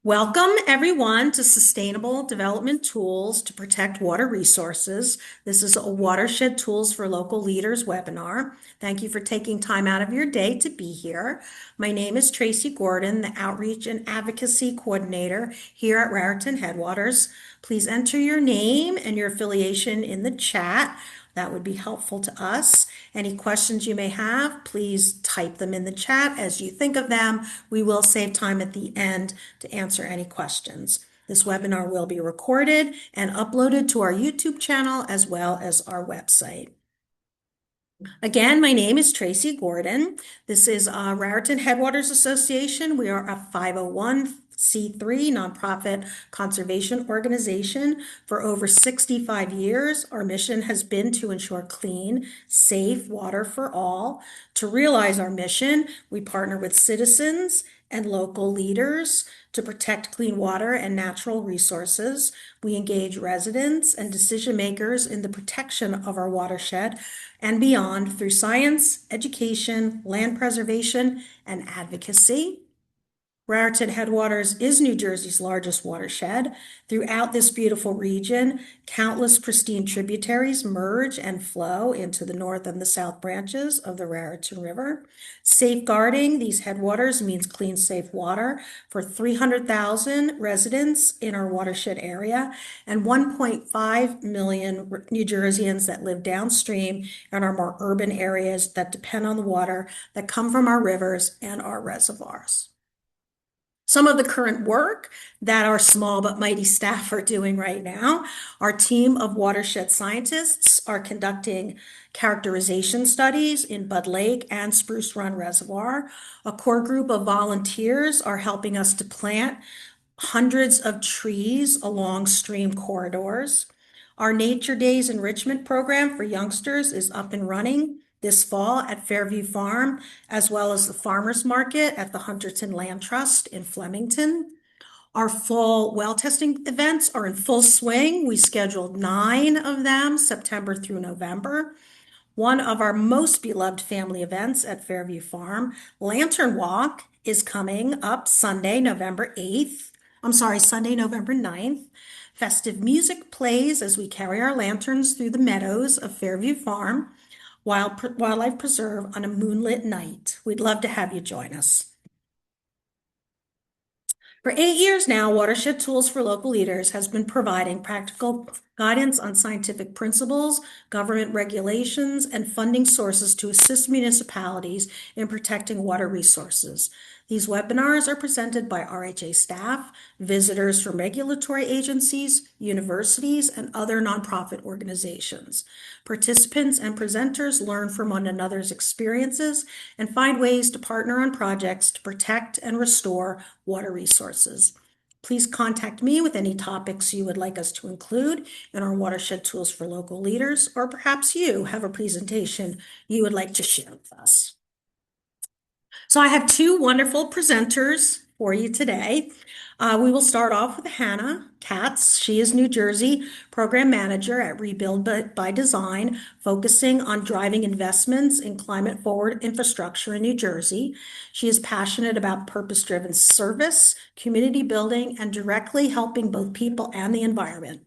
Welcome, everyone, to Sustainable Development Tools to Protect Water Resources. This is a Watershed Tools for Local Leaders webinar. Thank you for taking time out of your day to be here. My name is Tracy Gordon, the Outreach and Advocacy Coordinator here at Raritan Headwaters. Please enter your name and your affiliation in the chat. That would be helpful to us. Any questions you may have, please type them in the chat as you think of them. We will save time at the end to answer any questions. This webinar will be recorded and uploaded to our YouTube channel as well as our website. Again, my name is Tracy Gordon. This is Raritan Headwaters Association. We are a 501c3 nonprofit conservation organization. For over 65 years, our mission has been to ensure clean, safe water for all. To realize our mission, we partner with citizens and local leaders to protect clean water and natural resources. We engage residents and decision makers in the protection of our watershed and beyond through science, education, land preservation, and advocacy. Raritan Headwaters is New Jersey's largest watershed. Throughout this beautiful region, countless pristine tributaries merge and flow into the north and the south branches of the Raritan River. Safeguarding these headwaters means clean, safe water for 300,000 residents in our watershed area and 1.5 million New Jerseyans that live downstream in our more urban areas that depend on the water that come from our rivers and our reservoirs. Some of the current work that our small but mighty staff are doing right now, our team of watershed scientists are conducting characterization studies in Bud Lake and Spruce Run Reservoir. A core group of volunteers are helping us to plant hundreds of trees along stream corridors. Our Nature Days enrichment program for youngsters is up and running this fall at Fairview Farm, as well as the farmers market at the Hunterton Land Trust in Flemington. Our fall well testing events are in full swing. We scheduled 9 of them, September through November. One of our most beloved family events at Fairview Farm, Lantern Walk, is coming up Sunday, November 9th. Festive music plays as we carry our lanterns through the meadows of Fairview Farm, Wildlife Preserve on a moonlit night. We'd love to have you join us. For 8 years now, Watershed Tools for Local Leaders has been providing practical guidance on scientific principles, government regulations, and funding sources to assist municipalities in protecting water resources. These webinars are presented by RHA staff, visitors from regulatory agencies, universities, and other nonprofit organizations. Participants and presenters learn from one another's experiences and find ways to partner on projects to protect and restore water resources. Please contact me with any topics you would like us to include in our Watershed Tools for Local Leaders, or perhaps you have a presentation you would like to share with us. So I have 2 wonderful presenters for you today. We will start off with Hannah Katz. She is New Jersey Program Manager at Rebuild by Design, focusing on driving investments in climate-forward infrastructure in New Jersey. She is passionate about purpose-driven service, community building, and directly helping both people and the environment.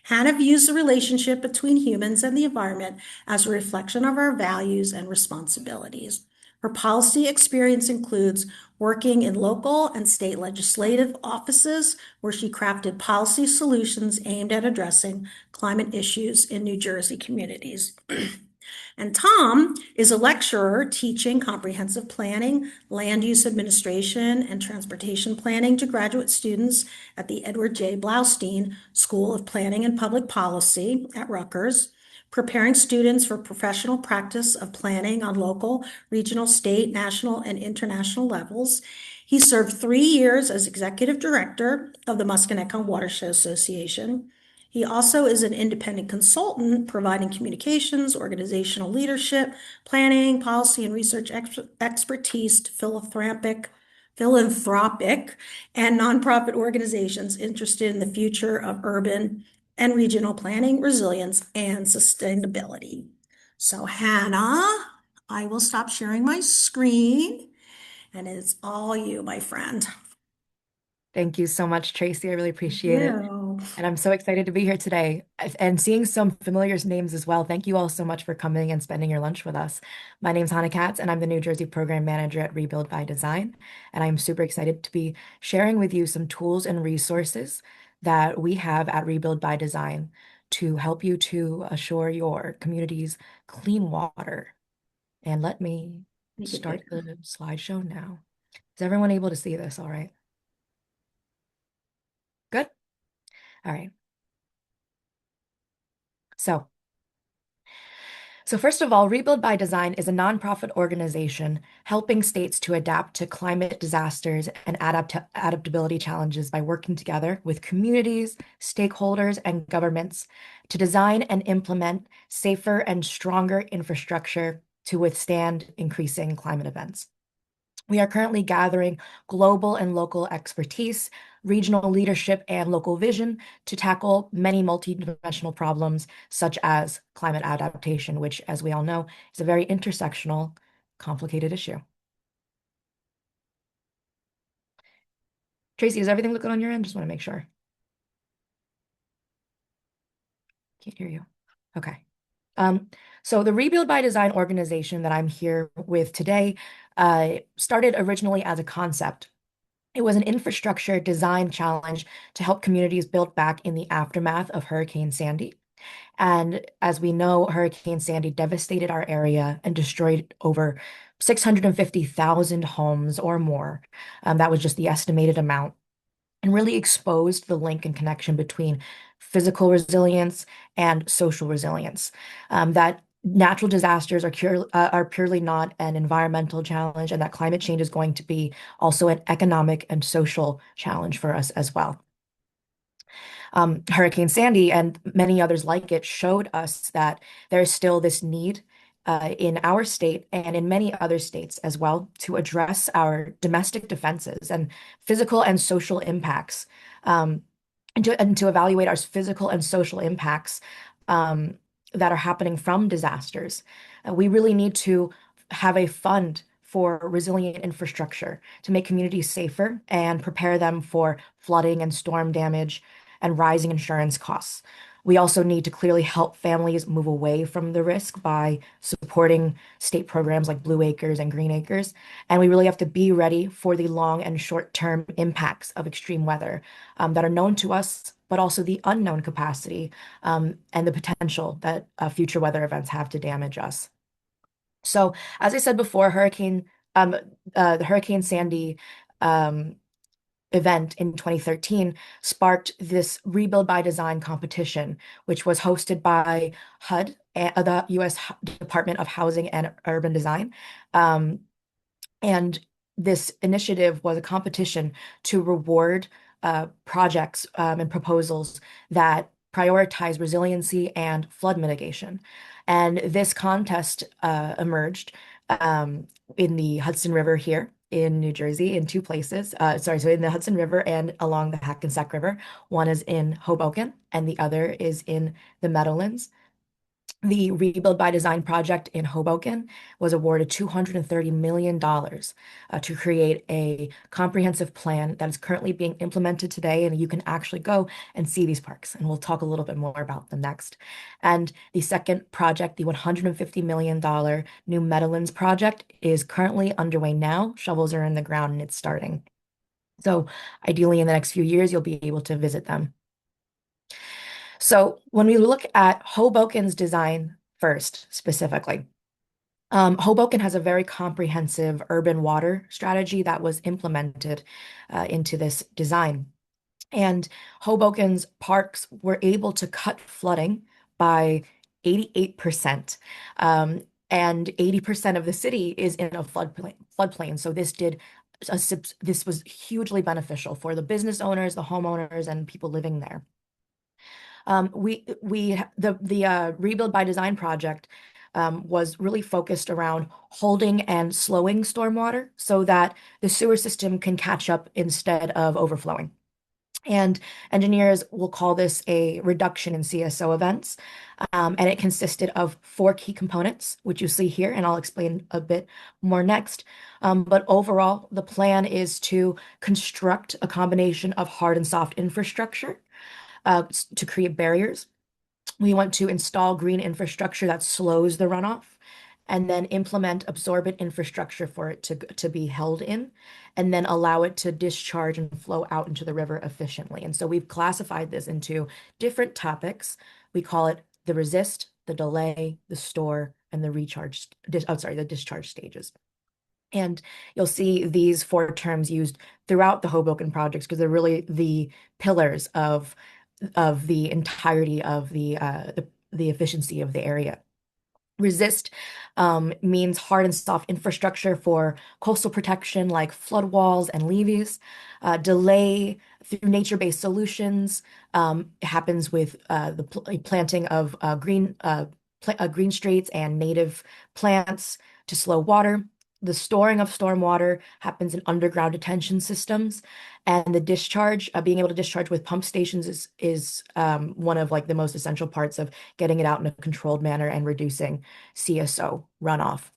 Hannah views the relationship between humans and the environment as a reflection of our values and responsibilities. Her policy experience includes working in local and state legislative offices, where she crafted policy solutions aimed at addressing climate issues in New Jersey communities. And Tom is a lecturer teaching comprehensive planning, land use administration, and transportation planning to graduate students at the Edward J. Blaustein School of Planning and Public Policy at Rutgers, preparing students for professional practice of planning on local, regional, state, national, and international levels. He served 3 years as executive director of the Musconetcong Watershed Association. He also is an independent consultant providing communications, organizational leadership, planning, policy, and research expertise to philanthropic and nonprofit organizations interested in the future of urban and regional planning, resilience, and sustainability. So Hannah, I will stop sharing my screen, and it's all you, my friend. Thank you so much, Tracy. I really appreciate it. You. And I'm so excited to be here today and seeing some familiar names as well. Thank you all so much for coming and spending your lunch with us. My name's Hannah Katz, and I'm the New Jersey Program Manager at Rebuild by Design. And I'm super excited to be sharing with you some tools and resources that we have at Rebuild by Design to help you to assure your community's clean water. And let me Make it start bigger. the slideshow now. Is everyone able to see this? All right. Good. All right. So, so first of all, Rebuild by Design is a nonprofit organization helping states to adapt to climate disasters and adaptability challenges by working together with communities, stakeholders, and governments to design and implement safer and stronger infrastructure to withstand increasing climate events. We are currently gathering global and local expertise, regional leadership, and local vision to tackle many multidimensional problems, such as climate adaptation, which, as we all know, is a very intersectional, complicated issue. Tracy, is everything looking on your end? Just want to make sure. Can't hear you. Okay. Um, so the Rebuild by Design organization that I'm here with today started originally as a concept. It was an infrastructure design challenge to help communities build back in the aftermath of Hurricane Sandy. And as we know, Hurricane Sandy devastated our area and destroyed over 650,000 homes or more. That was just the estimated amount, and really exposed the link and connection between physical resilience and social resilience. That natural disasters are purely not an environmental challenge, and that climate change is going to be also an economic and social challenge for us as well. Hurricane Sandy and many others like it showed us that there is still this need in our state and in many other states as well to address our domestic defenses and physical and social impacts, and to evaluate our physical and social impacts um, that are happening from disasters. We really need to have a fund for resilient infrastructure to make communities safer and prepare them for flooding and storm damage and rising insurance costs. We also need to clearly help families move away from the risk by supporting state programs like Blue Acres and Green Acres. And we really have to be ready for the long and short-term impacts of extreme weather that are known to us, but also the unknown capacity and the potential that future weather events have to damage us. So, as I said before, um, the Hurricane Sandy um, event in 2013 sparked this Rebuild by Design competition, which was hosted by HUD, the U.S. Department of Housing and Urban Design. Um, and this initiative was a competition to reward projects and proposals that prioritize resiliency and flood mitigation. And this contest emerged um, in the Hudson River here in New Jersey in two places. So in the Hudson River and along the Hackensack River. One is in Hoboken and the other is in the Meadowlands. The Rebuild by Design project in Hoboken was awarded $230 million to create a comprehensive plan that is currently being implemented today. And you can actually go and see these parks. And we'll talk a little bit more about them next. And the second project, the $150 million New Meadowlands project, is currently underway now. Shovels are in the ground and it's starting. So ideally, in the next few years, you'll be able to visit them. So when we look at Hoboken's design first, specifically, Hoboken has a very comprehensive urban water strategy that was implemented into this design. And Hoboken's parks were able to cut flooding by 88%. And 80% of the city is in a floodplain. So this was hugely beneficial for the business owners, the homeowners, and people living there. The Rebuild by Design project was really focused around holding and slowing stormwater so that the sewer system can catch up instead of overflowing. And engineers will call this a reduction in CSO events. And it consisted of four key components, which you see here, and I'll explain a bit more next. But overall, the plan is to construct a combination of hard and soft infrastructure to create barriers. We want to install green infrastructure that slows the runoff, and then implement absorbent infrastructure for it to be held in, and then allow it to discharge and flow out into the river efficiently. And so we've classified this into different topics. We call it the resist, the delay, the store, and the the discharge stages. And you'll see these four terms used throughout the Hoboken projects because they're really the pillars of the entirety of the efficiency of the area. Resist means hard and soft infrastructure for coastal protection like flood walls and levees. Delay through nature-based solutions happens with the planting of green streets and native plants to slow water. The storing of stormwater happens in underground detention systems, and the discharge, being able to discharge with pump stations is one of like the most essential parts of getting it out in a controlled manner and reducing CSO runoff.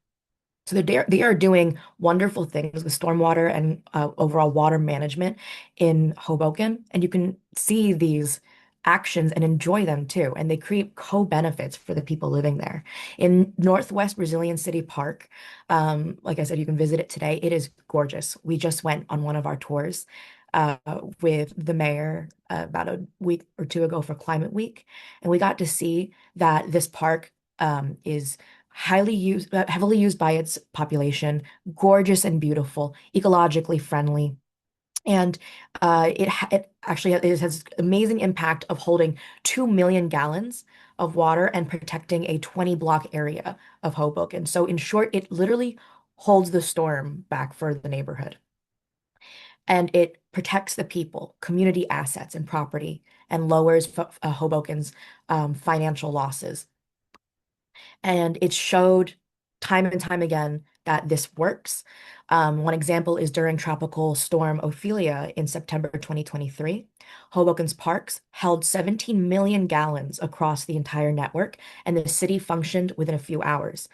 So they are doing wonderful things with stormwater and overall water management in Hoboken. And you can see these actions and enjoy them too. And they create co-benefits for the people living there. In Northwest Brazilian City Park, like I said, you can visit it today. It is gorgeous. We just went on one of our tours uh, with the mayor about a week or two ago for Climate Week. And we got to see that this park is heavily used by its population, gorgeous and beautiful, ecologically friendly. And it actually has amazing impact of holding 2 million gallons of water and protecting a 20 block area of Hoboken. So in short, it literally holds the storm back for the neighborhood. And it protects the people, community assets and property, and lowers Hoboken's financial losses. And it showed time and time again that this works. One example is during Tropical Storm Ophelia in September 2023. Hoboken's parks held 17 million gallons across the entire network, and the city functioned within a few hours.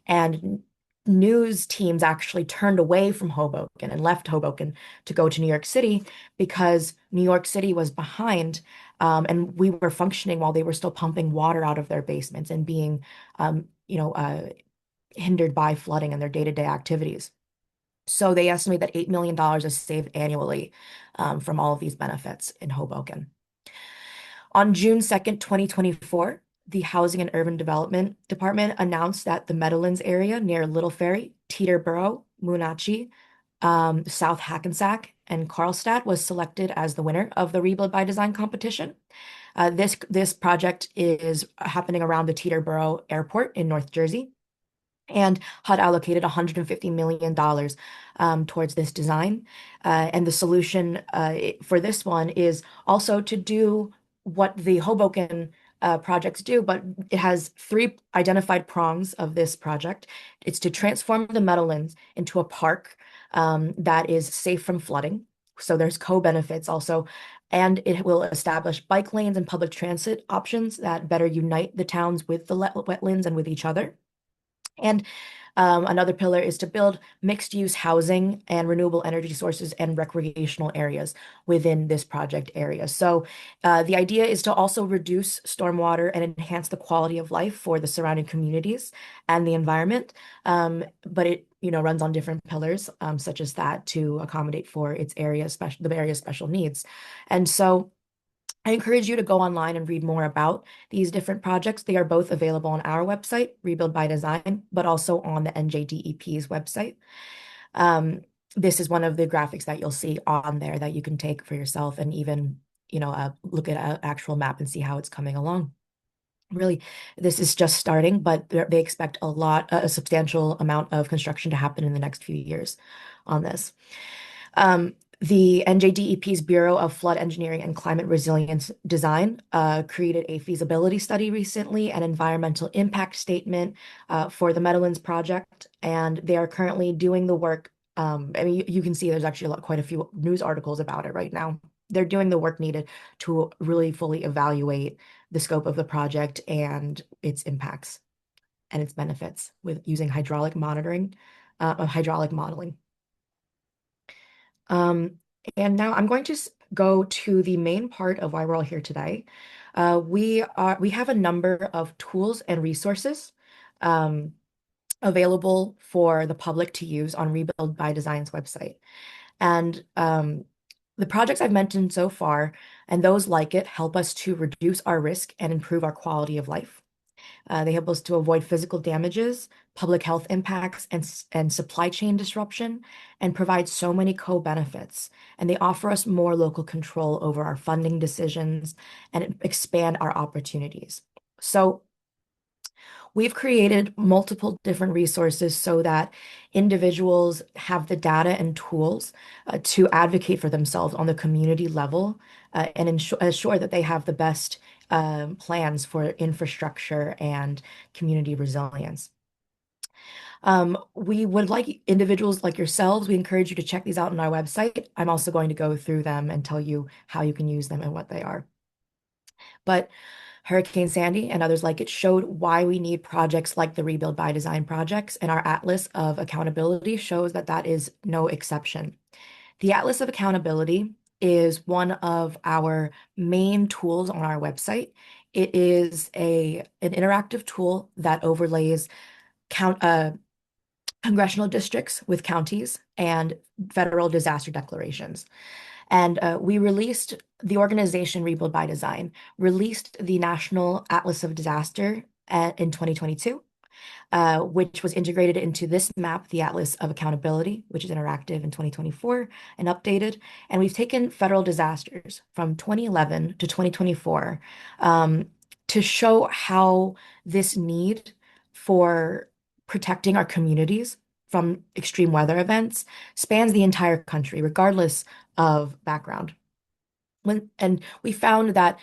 And news teams actually turned away from Hoboken and left Hoboken to go to New York City because New York City was behind, and we were functioning while they were still pumping water out of their basements and being um, you know, uh, hindered by flooding and their day-to-day activities. So they estimate that $8 million is saved annually from all of these benefits in Hoboken. On June 2nd, 2024, the Housing and Urban Development Department announced that the Meadowlands area near Little Ferry, Teterboro, Moonachie, South Hackensack, and Carlstadt was selected as the winner of the Rebuild by Design competition. This project is happening around the Teterboro Airport in North Jersey, and HUD allocated $150 million towards this design. And the solution for this one is also to do what the Hoboken projects do, but it has three identified prongs of this project. It's to transform the Meadowlands into a park that is safe from flooding. So there's co-benefits also. And it will establish bike lanes and public transit options that better unite the towns with the wetlands and with each other. And another pillar is to build mixed-use housing and renewable energy sources and recreational areas within this project area. So the idea is to also reduce stormwater and enhance the quality of life for the surrounding communities and the environment. But it, runs on different pillars, such as that to accommodate for the area's special needs. And so I encourage you to go online and read more about these different projects. They are both available on our website, Rebuild by Design, but also on the NJDEP's website. This is one of the graphics that you'll see on there that you can take for yourself and even, look at an actual map and see how it's coming along. Really, this is just starting, but they expect a substantial amount of construction to happen in the next few years on this. The NJDEP's Bureau of Flood Engineering and Climate Resilience Design created a feasibility study recently, an environmental impact statement for the Meadowlands project, and they are currently doing the work. I mean, you can see there's actually quite a few news articles about it right now. they're doing the work needed to really fully evaluate the scope of the project and its impacts and its benefits with using hydraulic modeling. Um, and now I'm going to go to the main part of why we're all here today. We have a number of tools and resources um, available for the public to use on Rebuild by Design's website. And the projects I've mentioned so far and those like it help us to reduce our risk and improve our quality of life. They help us to avoid physical damages, public health impacts, and supply chain disruption, and provide so many co-benefits. And they offer us more local control over our funding decisions and expand our opportunities. So we've created multiple different resources so that individuals have the data and tools to advocate for themselves on the community level and ensure that they have the best plans for infrastructure and community resilience. We would like individuals like yourselves, we encourage you to check these out on our website. I'm also going to go through them and tell you how you can use them and what they are. But Hurricane Sandy and others like it showed why we need projects like the Rebuild by Design projects, and our Atlas of Accountability shows that that is no exception. The Atlas of Accountability is one of our main tools on our website. It is an interactive tool that overlays count congressional districts with counties and federal disaster declarations. And the organization Rebuild by Design released the National Atlas of Disaster in 2022, which was integrated into this map, the Atlas of Accountability, which is interactive in 2024 and updated. And we've taken federal disasters from 2011 to 2024 to show how this need for protecting our communities from extreme weather events spans the entire country, regardless of background. And we found that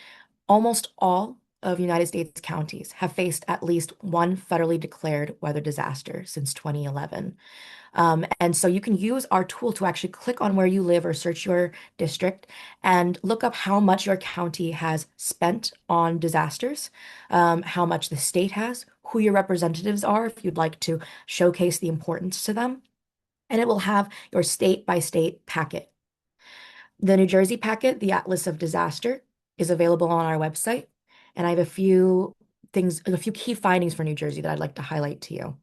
almost all of United States counties have faced at least one federally declared weather disaster since 2011. And so you can use our tool to actually click on where you live or search your district and look up how much your county has spent on disasters, how much the state has, who your representatives are, if you'd like to showcase the importance to them. And it will have your state by state packet. The New Jersey packet, the Atlas of Disaster, is available on our website. And I have a few key findings for New Jersey that I'd like to highlight to you.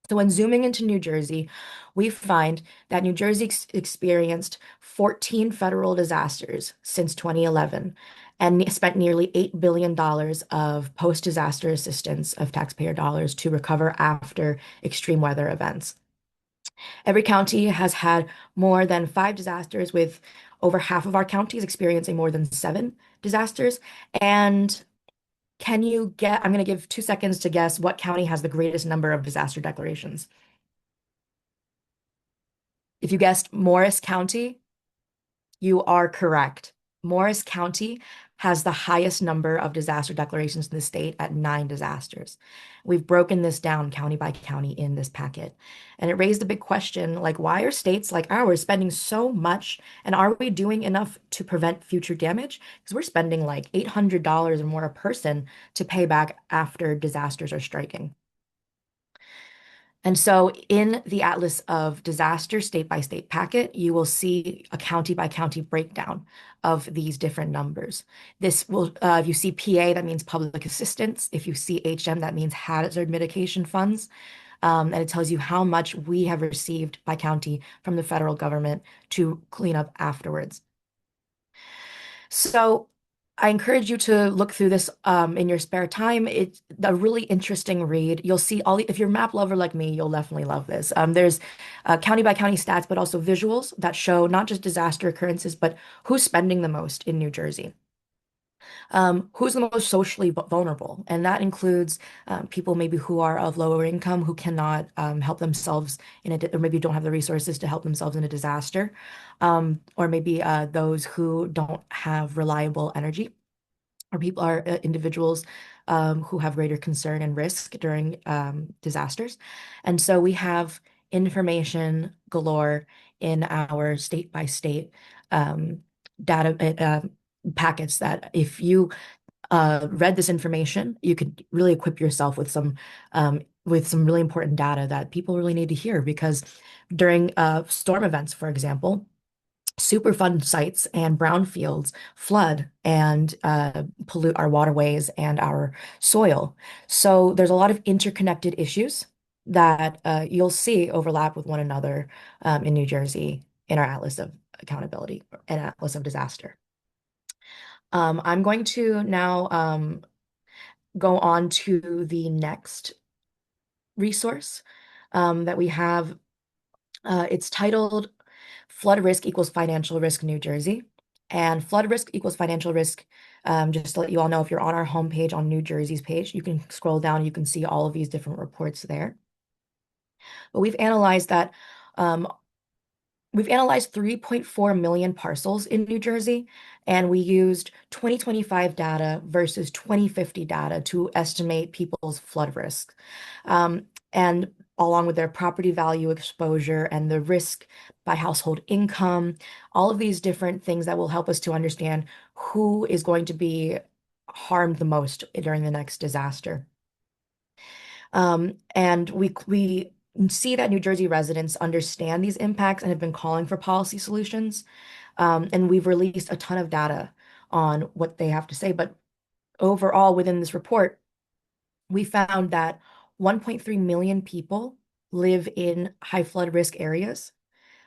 So when zooming into New Jersey, we find that New Jersey experienced 14 federal disasters since 2011 and spent nearly $8 billion of post-disaster assistance of taxpayer dollars to recover after extreme weather events. Every county has had more than 5 disasters, with over half of our counties experiencing more than 7 disasters. And I'm going to give 2 seconds to guess what county has the greatest number of disaster declarations. If you guessed Morris County, you are correct. Morris County has the highest number of disaster declarations in the state at 9 disasters. We've broken this down county by county in this packet. And it raised a big question, like, why are states like ours spending so much? And are we doing enough to prevent future damage? Because we're spending like $800 or more a person to pay back after disasters are striking. And so in the Atlas of Disaster state by state packet, you will see a county by county breakdown of these different numbers. If you see PA, that means public assistance. If you see HM, that means hazard mitigation funds. And it tells you how much we have received by county from the federal government to clean up afterwards. So I encourage you to look through this in your spare time. It's a really interesting read. You'll see if you're a map lover like me, you'll definitely love this. There's county by county stats, but also visuals that show not just disaster occurrences, but who's spending the most in New Jersey. Who's the most socially vulnerable? And that includes people maybe who are of lower income, who cannot help themselves or maybe don't have the resources to help themselves in a disaster, or maybe those who don't have reliable energy, or people are individuals who have greater concern and risk during disasters. And so we have information galore in our state by state data packets that if you read this information, you could really equip yourself with some really important data that people really need to hear because during storm events, for example, Superfund sites and brownfields flood and pollute our waterways and our soil. So there's a lot of interconnected issues that you'll see overlap with one another in New Jersey in our Atlas of Accountability and Atlas of Disaster. I'm going to now go on to the next resource that we have. It's titled Flood Risk Equals Financial Risk New Jersey. And flood risk equals financial risk. Just to let you all know, if you're on our homepage on New Jersey's page, you can scroll down, you can see all of these different reports there. But um, we've analyzed 3.4 million parcels in New Jersey, and we used 2025 data versus 2050 data to estimate people's flood risk. And along with their property value exposure and the risk by household income, all of these different things that will help us to understand who is going to be harmed the most during the next disaster. And we see that New Jersey residents understand these impacts and have been calling for policy solutions. And we've released a ton of data on what they have to say. But overall, within this report, we found that 1.3 million people live in high flood risk areas.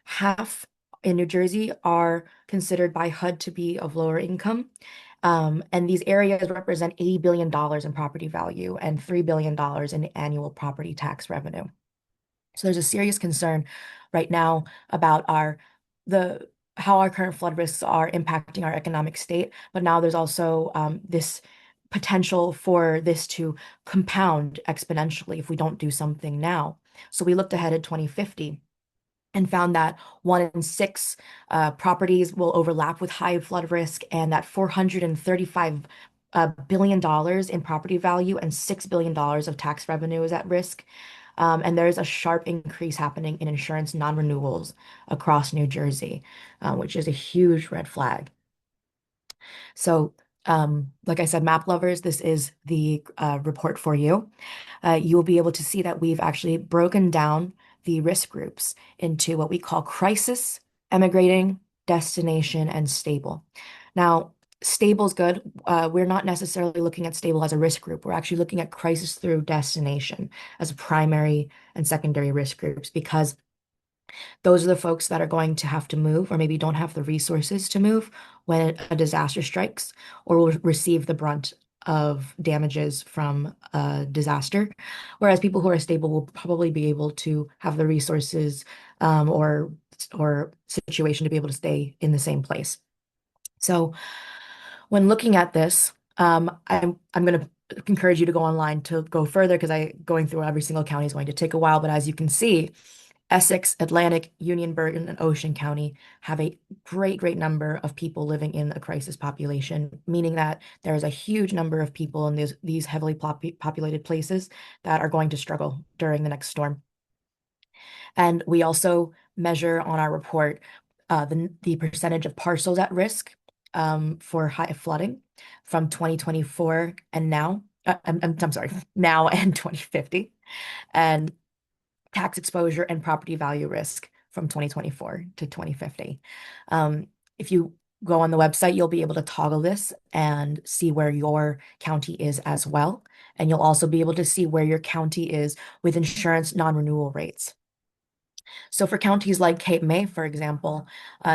Half in New Jersey are considered by HUD to be of lower income. And these areas represent $80 billion in property value and $3 billion in annual property tax revenue. So there's a serious concern right now about the how our current flood risks are impacting our economic state, but now there's also this potential for this to compound exponentially if we don't do something now. So we looked ahead at 2050 and found that 1 in 6 properties will overlap with high flood risk, and that $435 billion in property value and $6 billion of tax revenue is at risk. And there's a sharp increase happening in insurance non-renewals across New Jersey, which is a huge red flag. So, like I said, map lovers, this is the report for you. You'll be able to see that we've actually broken down the risk groups into what we call crisis, emigrating, destination, and stable. Now, stable is good. We're not necessarily looking at stable as a risk group. We're actually looking at crisis through destination as primary and secondary risk groups because those are the folks that are going to have to move or maybe don't have the resources to move when a disaster strikes or will receive the brunt of damages from a disaster. Whereas people who are stable will probably be able to have the resources or situation to be able to stay in the same place. So when looking at this, I'm going to encourage you to go online to go further because I going through every single county is going to take a while. But as you can see, Essex, Atlantic, Union, Bergen, and Ocean County have a great number of people living in a crisis population, meaning that there is a huge number of people in these heavily populated places that are going to struggle during the next storm. And we also measure on our report the percentage of parcels at risk for high flooding from 2024 and now. I'm sorry, now and 2050. And tax exposure and property value risk from 2024 to 2050. If you go on the website, you'll be able to toggle this and see where your county is as well. And you'll also be able to see where your county is with insurance non-renewal rates. So for counties like Cape May, for example,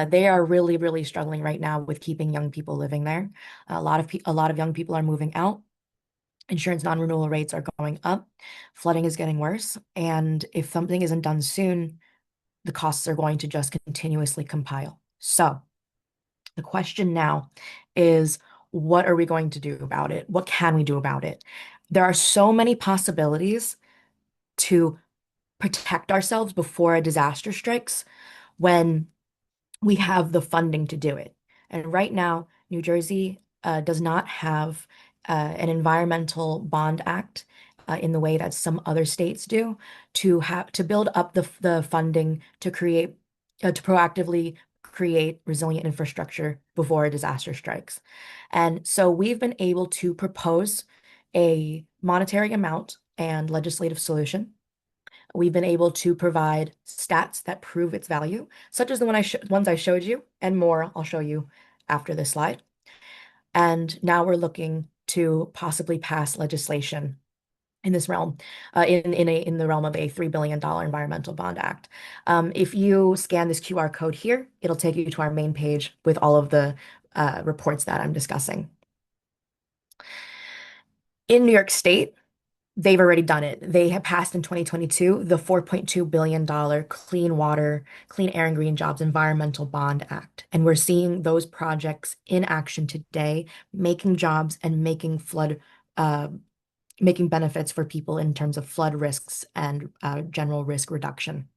they are really struggling right now with keeping young people living there. A lot of young people are moving out. Insurance non-renewal rates are going up, flooding is getting worse, and if something isn't done soon, the costs are going to just continuously compile. So the question now is, what are we going to do about it? What can we do about it? There are so many possibilities to protect ourselves before a disaster strikes when we have the funding to do it. And right now, New Jersey does not have an environmental bond act in the way that some other states do to build up the funding to create to proactively create resilient infrastructure before a disaster strikes. And so we've been able to propose a monetary amount and legislative solution. We've been able to provide stats that prove its value, such as the ones I showed you, and more I'll show you after this slide. And now we're looking to possibly pass legislation in this realm, in the realm of a $3 billion Environmental Bond Act. If you scan this QR code here, it'll take you to our main page with all of the reports that I'm discussing. In New York State, they've already done it. They have passed in 2022 the $4.2 billion Clean Water, Clean Air and Green Jobs Environmental Bond Act. And we're seeing those projects in action today, making jobs and uh, making benefits for people in terms of flood risks and general risk reduction.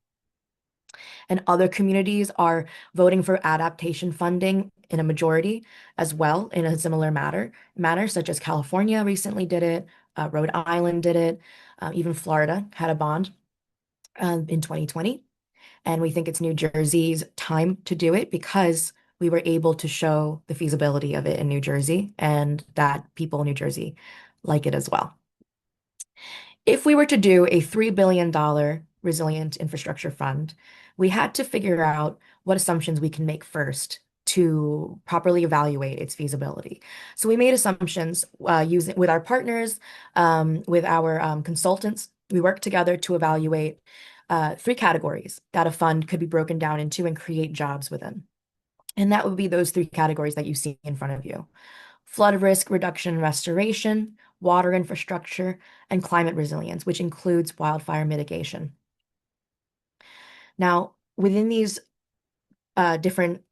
And other communities are voting for adaptation funding in a majority as well in a similar manner, such as California recently did it, Rhode Island did it, even Florida had a bond in 2020. And we think it's New Jersey's time to do it because we were able to show the feasibility of it in New Jersey and that people in New Jersey like it as well. If we were to do a $3 billion resilient infrastructure fund, we had to figure out what assumptions we can make first to properly evaluate its feasibility. So we made assumptions using with our partners, with our consultants. We worked together to evaluate three categories that a fund could be broken down into and create jobs within. And that would be those three categories that you see in front of you: flood risk reduction and restoration, water infrastructure, and climate resilience, which includes wildfire mitigation. Now, within these different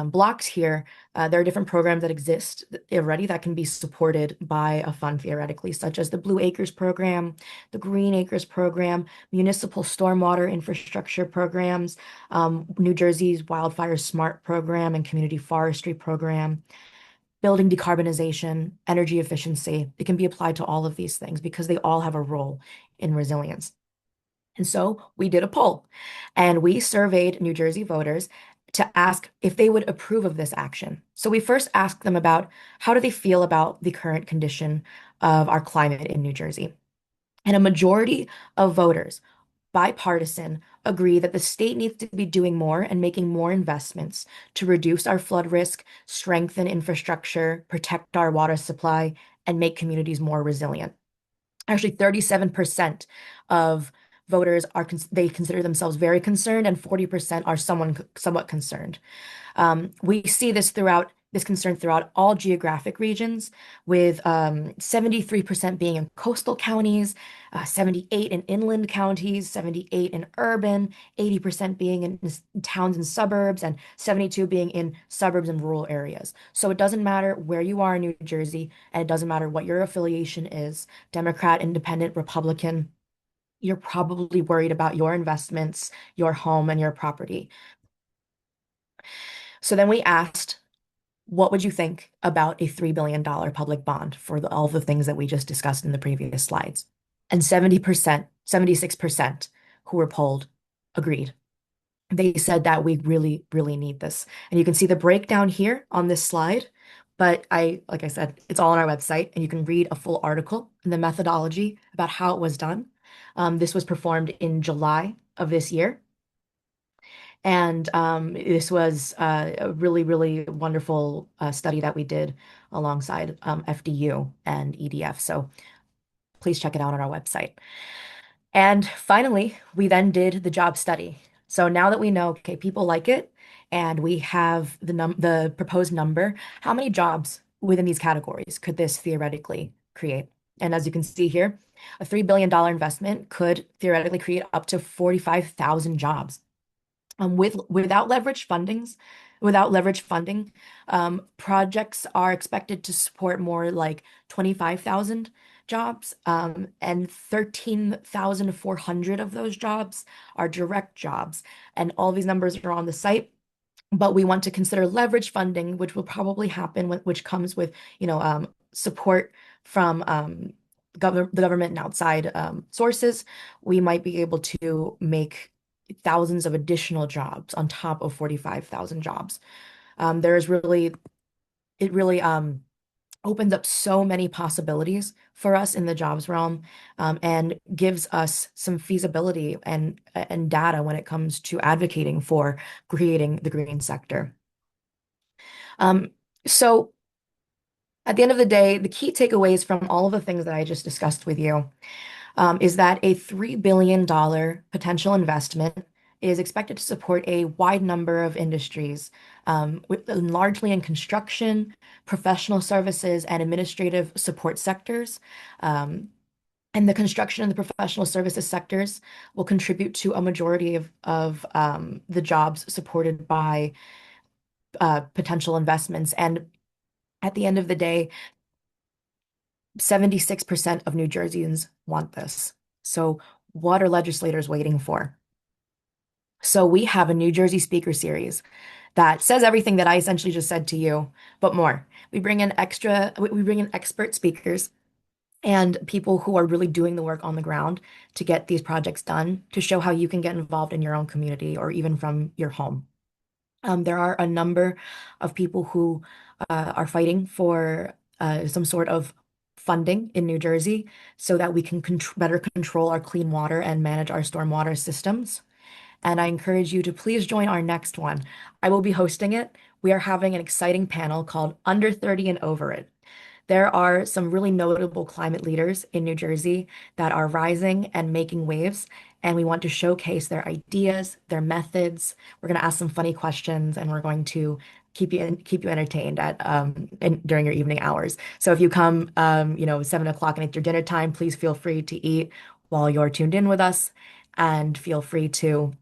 blocks here, there are different programs that exist already that can be supported by a fund theoretically, such as the Blue Acres program, the Green Acres program, municipal stormwater infrastructure programs, New Jersey's Wildfire Smart program and community forestry program, building decarbonization, energy efficiency. It can be applied to all of these things because they all have a role in resilience. And so we did a poll and we surveyed New Jersey voters to ask if they would approve of this action. So we first asked them about how do they feel about the current condition of our climate in New Jersey. And a majority of voters, bipartisan, agree that the state needs to be doing more and making more investments to reduce our flood risk, strengthen infrastructure, protect our water supply, and make communities more resilient. Actually, 37% of voters they consider themselves very concerned, and 40% are somewhat concerned. We see this concern throughout all geographic regions, with 73% being in coastal counties, 78 in inland counties, 78 in urban, 80% being in towns and suburbs, and 72 being in suburbs and rural areas. So it doesn't matter where you are in New Jersey, and it doesn't matter what your affiliation is, Democrat, Independent, Republican. You're probably worried about your investments, your home, and your property. So then we asked, what would you think about a $3 billion public bond for all the things that we just discussed in the previous slides? And 70%, 76% who were polled agreed. They said that we really, really need this. And you can see the breakdown here on this slide. But like I said, it's all on our website, and you can read a full article and the methodology about how it was done. This was performed in July of this year. And this was a really, really wonderful study that we did alongside FDU and EDF. So please check it out on our website. And finally, we then did the job study. So now that we know, okay, people like it, and we have the proposed number, how many jobs within these categories could this theoretically create? And as you can see here, a $3 billion investment could theoretically create up to 45,000 jobs. Without leverage funding, projects are expected to support more like 25,000 jobs, and 13,400 of those jobs are direct jobs. And all these numbers are on the site, but we want to consider leverage funding, which will probably happen, which comes with, support from the government and outside sources. We might be able to make thousands of additional jobs on top of 45,000 jobs. There's really, it really opens up so many possibilities for us in the jobs realm, and gives us some feasibility and data when it comes to advocating for creating the green sector. Um, so at the end of the day, the key takeaways from all of the things that I just discussed with you, is that a $3 billion potential investment is expected to support a wide number of industries, largely in construction, professional services, and administrative support sectors. Um, and the construction and the professional services sectors will contribute to a majority of the jobs supported by potential investments. And at the end of the day, 76% of New Jerseyans want this. So, what are legislators waiting for? So, we have a New Jersey speaker series that says everything that I essentially just said to you, but more. We bring in expert speakers and people who are really doing the work on the ground to get these projects done, to show how you can get involved in your own community or even from your home. There are a number of people who are fighting for some sort of funding in New Jersey so that we can better control our clean water and manage our stormwater systems. And I encourage you to please join our next one. I will be hosting it. We are having an exciting panel called Under 30 and Over It. There are some really notable climate leaders in New Jersey that are rising and making waves, and we want to showcase their ideas, their methods. We're going to ask some funny questions, and we're going to keep you entertained during your evening hours. So if you come, 7 o'clock and it's your dinner time, please feel free to eat while you're tuned in with us, and feel free to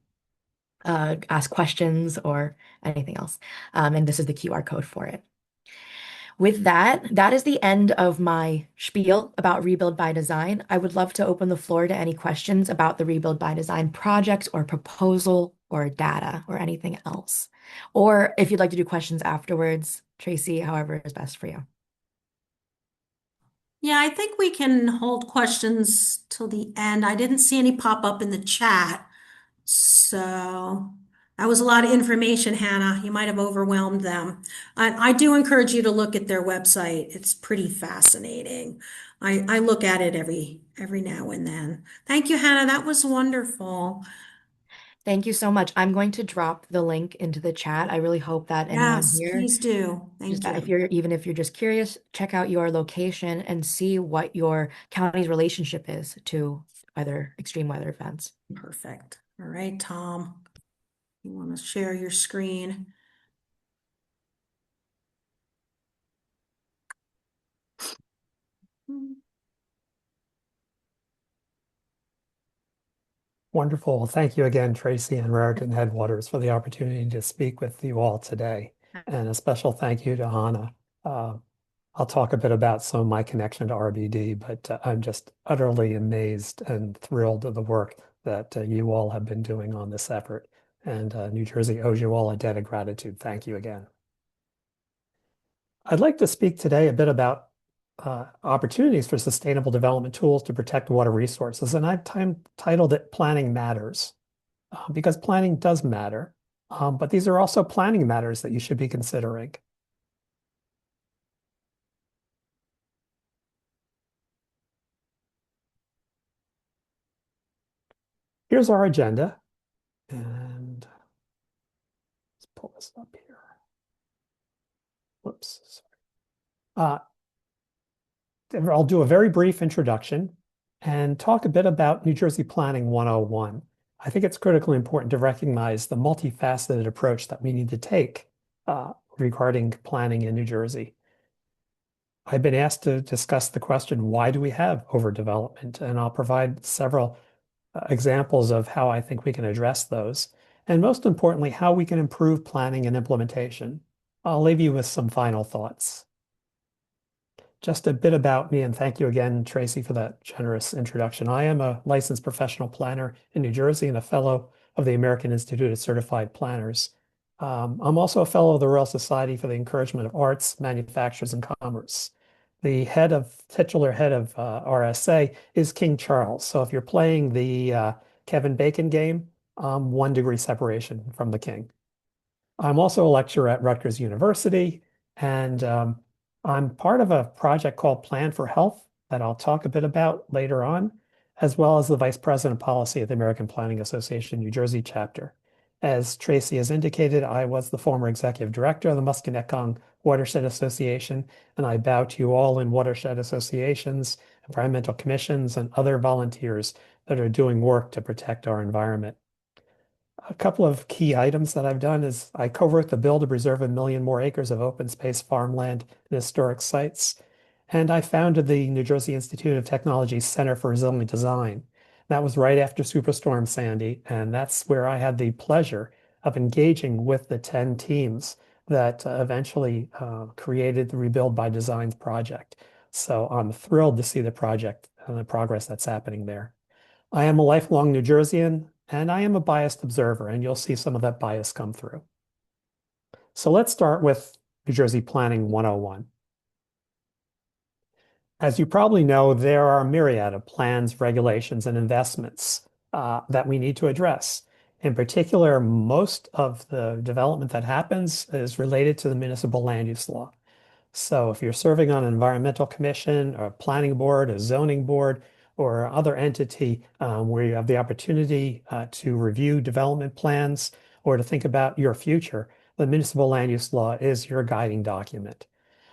ask questions or anything else. And this is the QR code for it. With that, that is the end of my spiel about Rebuild by Design. I would love to open the floor to any questions about the Rebuild by Design project or proposal or data or anything else. Or if you'd like to do questions afterwards, Tracy, however is best for you. Yeah, I think we can hold questions till the end. I didn't see any pop up in the chat. So that was a lot of information, Hannah. You might have overwhelmed them. I do encourage you to look at their website. It's pretty fascinating. I look at it every now and then. Thank you, Hannah. That was wonderful. Thank you so much. I'm going to drop the link into the chat. I really hope that anyone Yes, here, please do. just Thank that if you. you're even if you're just curious, check out your location and see what your county's relationship is to either extreme weather events. Perfect. All right, Tom. You want to share your screen? Wonderful. Well, thank you again, Tracy and Raritan Headwaters, for the opportunity to speak with you all today. And a special thank you to Hannah. Uh, I'll talk a bit about some of my connection to RBD, but I'm just utterly amazed and thrilled at the work that you all have been doing on this effort. And New Jersey owes you all a debt of gratitude. Thank you again. I'd like to speak today a bit about opportunities for sustainable development tools to protect water resources. And I've titled it Planning Matters, because planning does matter. But these are also planning matters that you should be considering. Here's our agenda. And let's pull this up here. Whoops. Sorry. I'll do a very brief introduction and talk a bit about New Jersey Planning 101. I think it's critically important to recognize the multifaceted approach that we need to take regarding planning in New Jersey. I've been asked to discuss the question, why do we have overdevelopment? And I'll provide several examples of how I think we can address those. And most importantly, how we can improve planning and implementation. I'll leave you with some final thoughts. Just a bit about me, and thank you again, Tracy, for that generous introduction. I am a licensed professional planner in New Jersey and a fellow of the American Institute of Certified Planners. I'm also a fellow of the Royal Society for the Encouragement of Arts, Manufactures, and Commerce. The titular head of RSA is King Charles. So if you're playing the Kevin Bacon game, 1 degree separation from the king. I'm also a lecturer at Rutgers University, and I'm part of a project called Plan for Health that I'll talk a bit about later on, as well as the Vice President of Policy at the American Planning Association New Jersey chapter. As Tracy has indicated, I was the former executive director of the Musconetcong Watershed Association, and I bow to you all in watershed associations, environmental commissions, and other volunteers that are doing work to protect our environment. A couple of key items that I've done is I co-wrote the bill to preserve 1 million more acres of open space farmland and historic sites. And I founded the New Jersey Institute of Technology's Center for Resilient Design. That was right after Superstorm Sandy, and that's where I had the pleasure of engaging with the 10 teams that eventually created the Rebuild by Designs project. So I'm thrilled to see the project and the progress that's happening there. I am a lifelong New Jerseyan, and I am a biased observer, and you'll see some of that bias come through. So let's start with New Jersey Planning 101. As you probably know, there are a myriad of plans, regulations, and investments that we need to address. In particular, most of the development that happens is related to the municipal land use law. So if you're serving on an environmental commission or a planning board, a zoning board, or other entity where you have the opportunity to review development plans or to think about your future, the municipal land use law is your guiding document.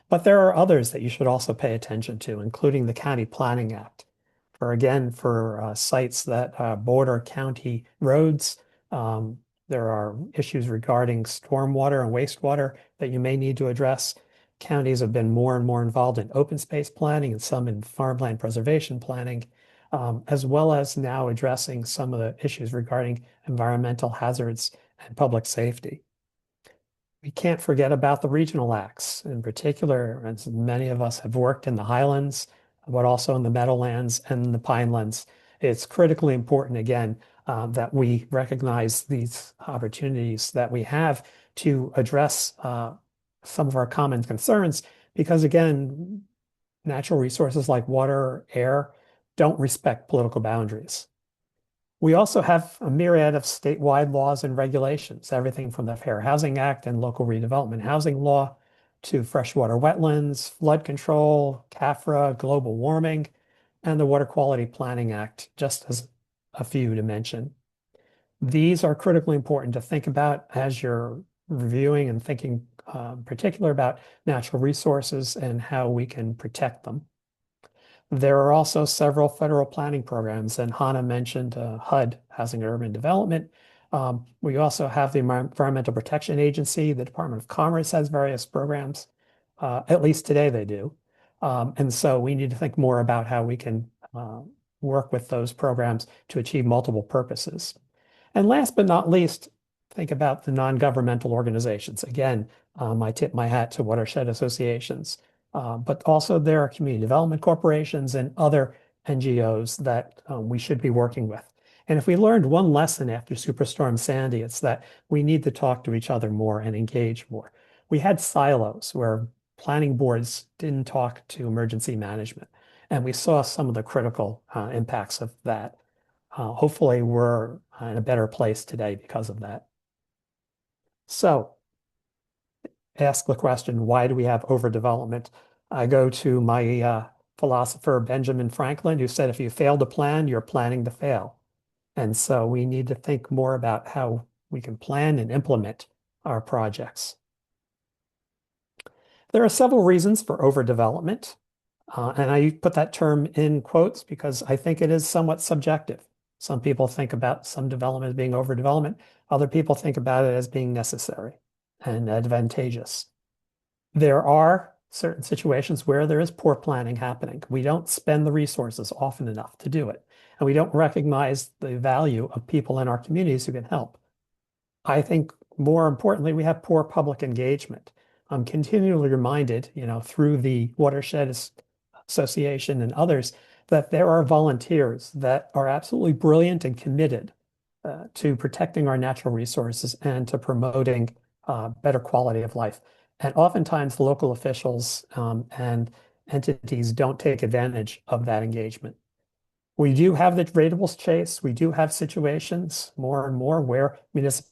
But there are others that you should also pay attention to, including the County Planning Act. For sites that border county roads, there are issues regarding stormwater and wastewater that you may need to address. Counties have been more and more involved in open space planning and some in farmland preservation planning, as well as now addressing some of the issues regarding environmental hazards and public safety. We can't forget about the regional acts. In particular, as many of us have worked in the highlands, but also in the meadowlands and the pinelands, it's critically important, again, that we recognize these opportunities that we have to address some of our common concerns, because again, natural resources like water, air, don't respect political boundaries. We also have a myriad of statewide laws and regulations, everything from the Fair Housing Act and local redevelopment housing law to freshwater wetlands, flood control, CAFRA, global warming, and the Water Quality Planning Act, just as a few to mention. These are critically important to think about as you're reviewing and thinking in particular about natural resources and how we can protect them. There are also several federal planning programs, and Hannah mentioned HUD, Housing and Urban Development. We also have the Environmental Protection Agency. The Department of Commerce has various programs. At least today they do. And so we need to think more about how we can work with those programs to achieve multiple purposes. And last but not least, think about the non-governmental organizations. Again, I tip my hat to watershed associations. But also there are community development corporations and other NGOs that we should be working with. And if we learned one lesson after Superstorm Sandy, it's that we need to talk to each other more and engage more. We had silos where planning boards didn't talk to emergency management, and we saw some of the critical impacts of that. Hopefully we're in a better place today because of that. So ask the question, why do we have overdevelopment? I go to my philosopher, Benjamin Franklin, who said, if you fail to plan, you're planning to fail. And so we need to think more about how we can plan and implement our projects. There are several reasons for overdevelopment. And I put that term in quotes because I think it is somewhat subjective. Some people think about some development as being overdevelopment. Other people think about it as being necessary and advantageous. There are certain situations where there is poor planning happening. We don't spend the resources often enough to do it, and we don't recognize the value of people in our communities who can help. I think more importantly, we have poor public engagement. I'm continually reminded, through the Watershed Association and others, that there are volunteers that are absolutely brilliant and committed to protecting our natural resources and to promoting better quality of life. And oftentimes local officials and entities don't take advantage of that engagement. We do have the ratables chase. We do have situations more and more where municipal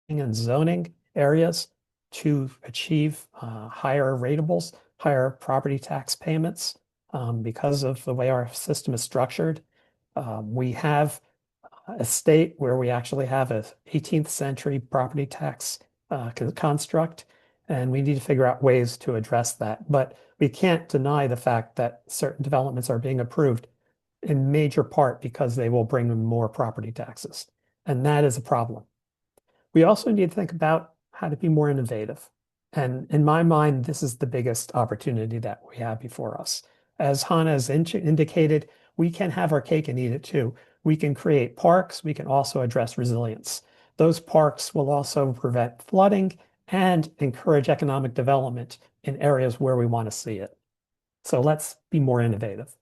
and zoning areas to achieve higher ratables, higher property tax payments because of the way our system is structured. We have a state where we actually have a 18th century property tax construct, and we need to figure out ways to address that. But we can't deny the fact that certain developments are being approved in major part because they will bring in more property taxes. And that is a problem. We also need to think about how to be more innovative. And in my mind, this is the biggest opportunity that we have before us. As Hannah has indicated, we can have our cake and eat it too. We can create parks. We can also address resilience. Those parks will also prevent flooding and encourage economic development in areas where we want to see it. So let's be more innovative.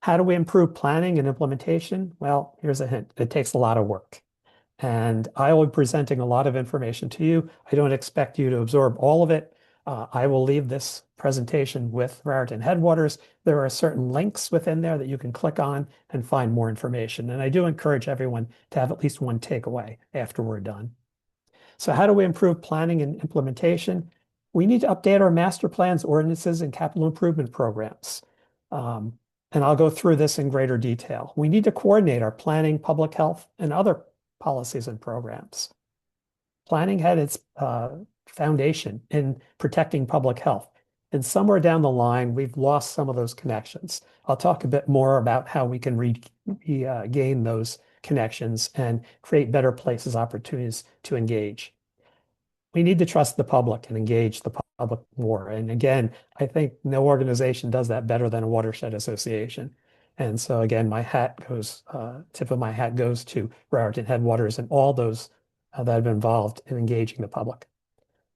How do we improve planning and implementation? Well, here's a hint. It takes a lot of work. And I will be presenting a lot of information to you. I don't expect you to absorb all of it. I will leave this presentation with Raritan Headwaters. There are certain links within there that you can click on and find more information. And I do encourage everyone to have at least one takeaway after we're done. So how do we improve planning and implementation? We need to update our master plans, ordinances, and capital improvement programs. And I'll go through this in greater detail. We need to coordinate our planning, public health, and other policies and programs. Planning had its foundation in protecting public health. And somewhere down the line, we've lost some of those connections. I'll talk a bit more about how we can regain those connections and create better places, opportunities to engage. We need to trust the public and engage the public more. And again, I think no organization does that better than a watershed association. And so again, tip of my hat goes to Raritan Headwaters and all those that have been involved in engaging the public.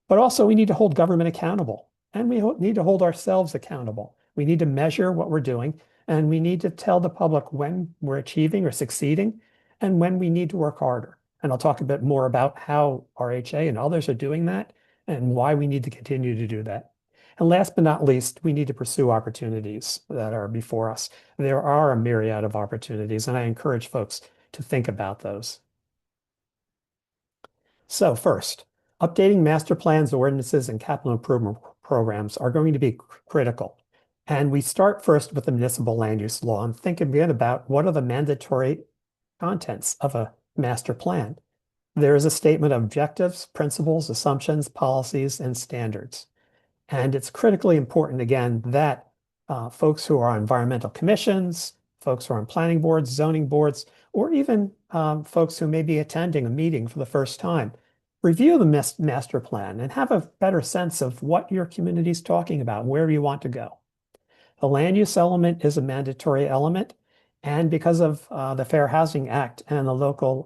But also we need to hold government accountable, and we need to hold ourselves accountable. We need to measure what we're doing, and we need to tell the public when we're achieving or succeeding and when we need to work harder. And I'll talk a bit more about how RHA and others are doing that and why we need to continue to do that. And last but not least, we need to pursue opportunities that are before us. There are a myriad of opportunities, and I encourage folks to think about those. So first, updating master plans, ordinances, and capital improvement programs are going to be critical. And we start first with the municipal land use law and think again about what are the mandatory contents of a master plan. There is a statement of objectives, principles, assumptions, policies, and standards. And it's critically important, again, that folks who are on environmental commissions, folks who are on planning boards, zoning boards, or even folks who may be attending a meeting for the first time, review the master plan and have a better sense of what your community is talking about, where you want to go. The land use element is a mandatory element. And because of the Fair Housing Act and the local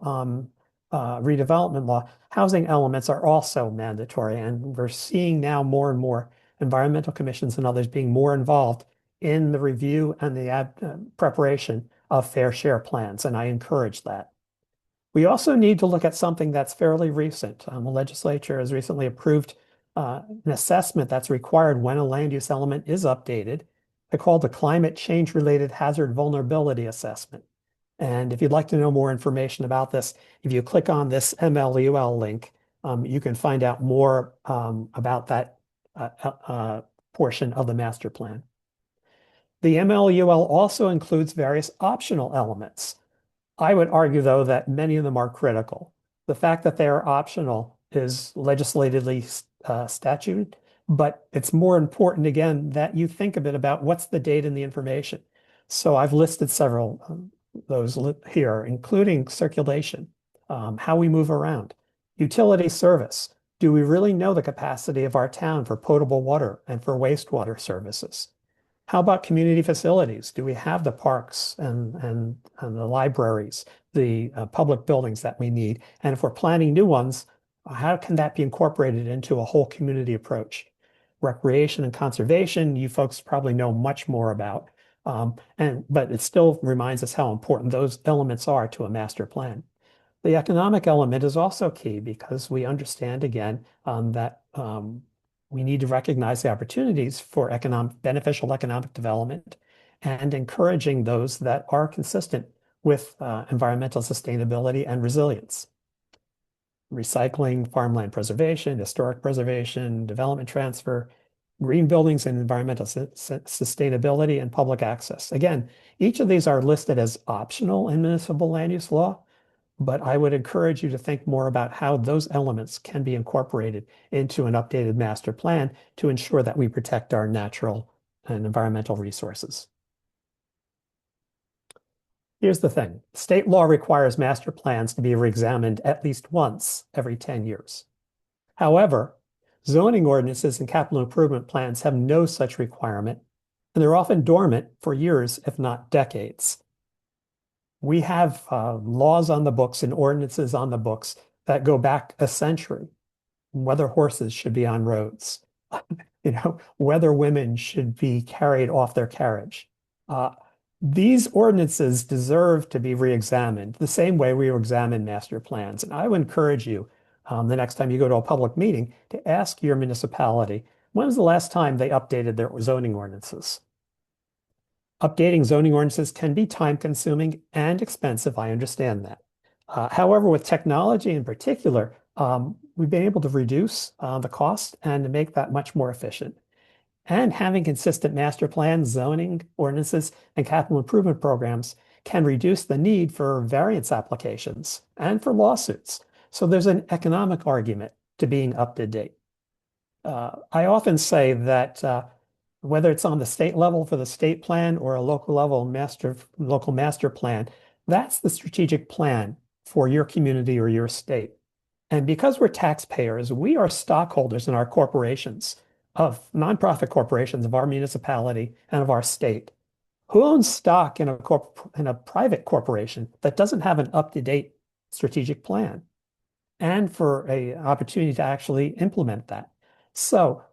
redevelopment law, housing elements are also mandatory. And we're seeing now more and more environmental commissions and others being more involved in the review and the preparation of fair share plans. And I encourage that. We also need to look at something that's fairly recent. The legislature has recently approved an assessment that's required when a land use element is updated. They're called the Climate Change Related Hazard Vulnerability Assessment. And if you'd like to know more information about this, if you click on this MLUL link, you can find out more about that portion of the master plan. The MLUL also includes various optional elements. I would argue, though, that many of them are critical. The fact that they are optional is legislatively statute, but it's more important, again, that you think a bit about what's the data and the information. So I've listed several those here, including circulation, how we move around, utility service. Do we really know the capacity of our town for potable water and for wastewater services? How about community facilities? Do we have the parks and the libraries, the public buildings that we need? And if we're planning new ones, how can that be incorporated into a whole community approach? Recreation and conservation, you folks probably know much more about, but it still reminds us how important those elements are to a master plan. The economic element is also key because we understand, again, that we need to recognize the opportunities for beneficial economic development and encouraging those that are consistent with environmental sustainability and resilience. Recycling, farmland preservation, historic preservation, development transfer, green buildings and environmental sustainability, and public access. Again, each of these are listed as optional in municipal land use law, but I would encourage you to think more about how those elements can be incorporated into an updated master plan to ensure that we protect our natural and environmental resources. Here's the thing. State law requires master plans to be reexamined at least once every 10 years. However, zoning ordinances and capital improvement plans have no such requirement, and they're often dormant for years, if not decades. We have laws on the books and ordinances on the books that go back a century. Whether horses should be on roads, whether women should be carried off their carriage. These ordinances deserve to be reexamined the same way we examine master plans. And I would encourage you, the next time you go to a public meeting, to ask your municipality, when was the last time they updated their zoning ordinances? Updating zoning ordinances can be time-consuming and expensive. I understand that. However, with technology in particular, we've been able to reduce the cost and to make that much more efficient. And having consistent master plans, zoning ordinances, and capital improvement programs can reduce the need for variance applications and for lawsuits. So there's an economic argument to being up to date. I often say that whether it's on the state level for the state plan or a local level local master plan, that's the strategic plan for your community or your state. And because we're taxpayers, we are stockholders in our corporations, of nonprofit corporations of our municipality and of our state. Who owns stock in a private corporation that doesn't have an up-to-date strategic plan and for an opportunity to actually implement that? So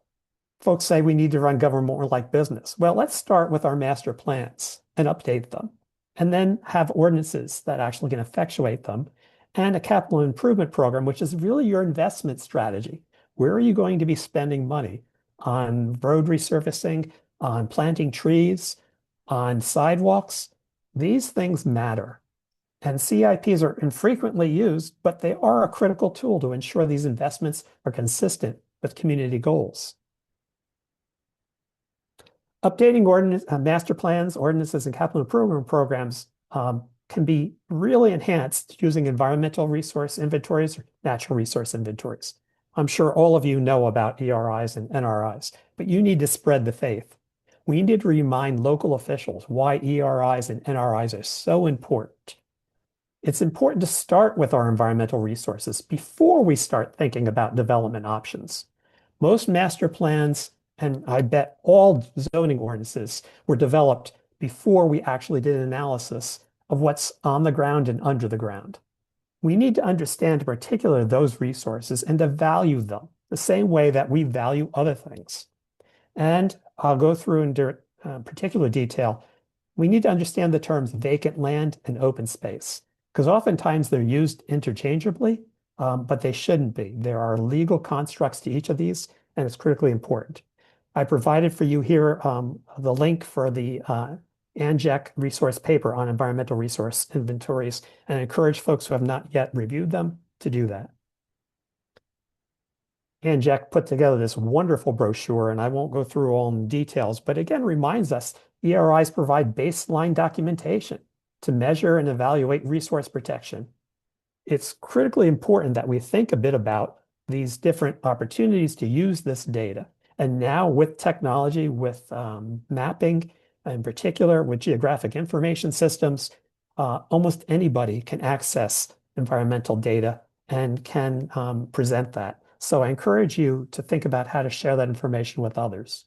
folks say we need to run government more like business. Well, let's start with our master plans and update them, and then have ordinances that actually can effectuate them, and a capital improvement program, which is really your investment strategy. Where are you going to be spending money? On road resurfacing, on planting trees, on sidewalks? These things matter. And CIPs are infrequently used, but they are a critical tool to ensure these investments are consistent with community goals. Updating master plans, ordinances, and capital improvement programs can be really enhanced using environmental resource inventories or natural resource inventories. I'm sure all of you know about ERIs and NRIs, but you need to spread the faith. We need to remind local officials why ERIs and NRIs are so important. It's important to start with our environmental resources before we start thinking about development options. Most master plans, and I bet all zoning ordinances, were developed before we actually did an analysis of what's on the ground and under the ground. We need to understand in particular those resources and to value them the same way that we value other things. And I'll go through in particular detail. We need to understand the terms vacant land and open space, because oftentimes they're used interchangeably, but they shouldn't be. There are legal constructs to each of these, and it's critically important. I provided for you here the link for the ANJEC resource paper on environmental resource inventories, and I encourage folks who have not yet reviewed them to do that. ANJEC put together this wonderful brochure, and I won't go through all the details, but again reminds us ERIs provide baseline documentation to measure and evaluate resource protection. It's critically important that we think a bit about these different opportunities to use this data. And now with technology, with mapping, in particular with geographic information systems, almost anybody can access environmental data and can present that. So I encourage you to think about how to share that information with others.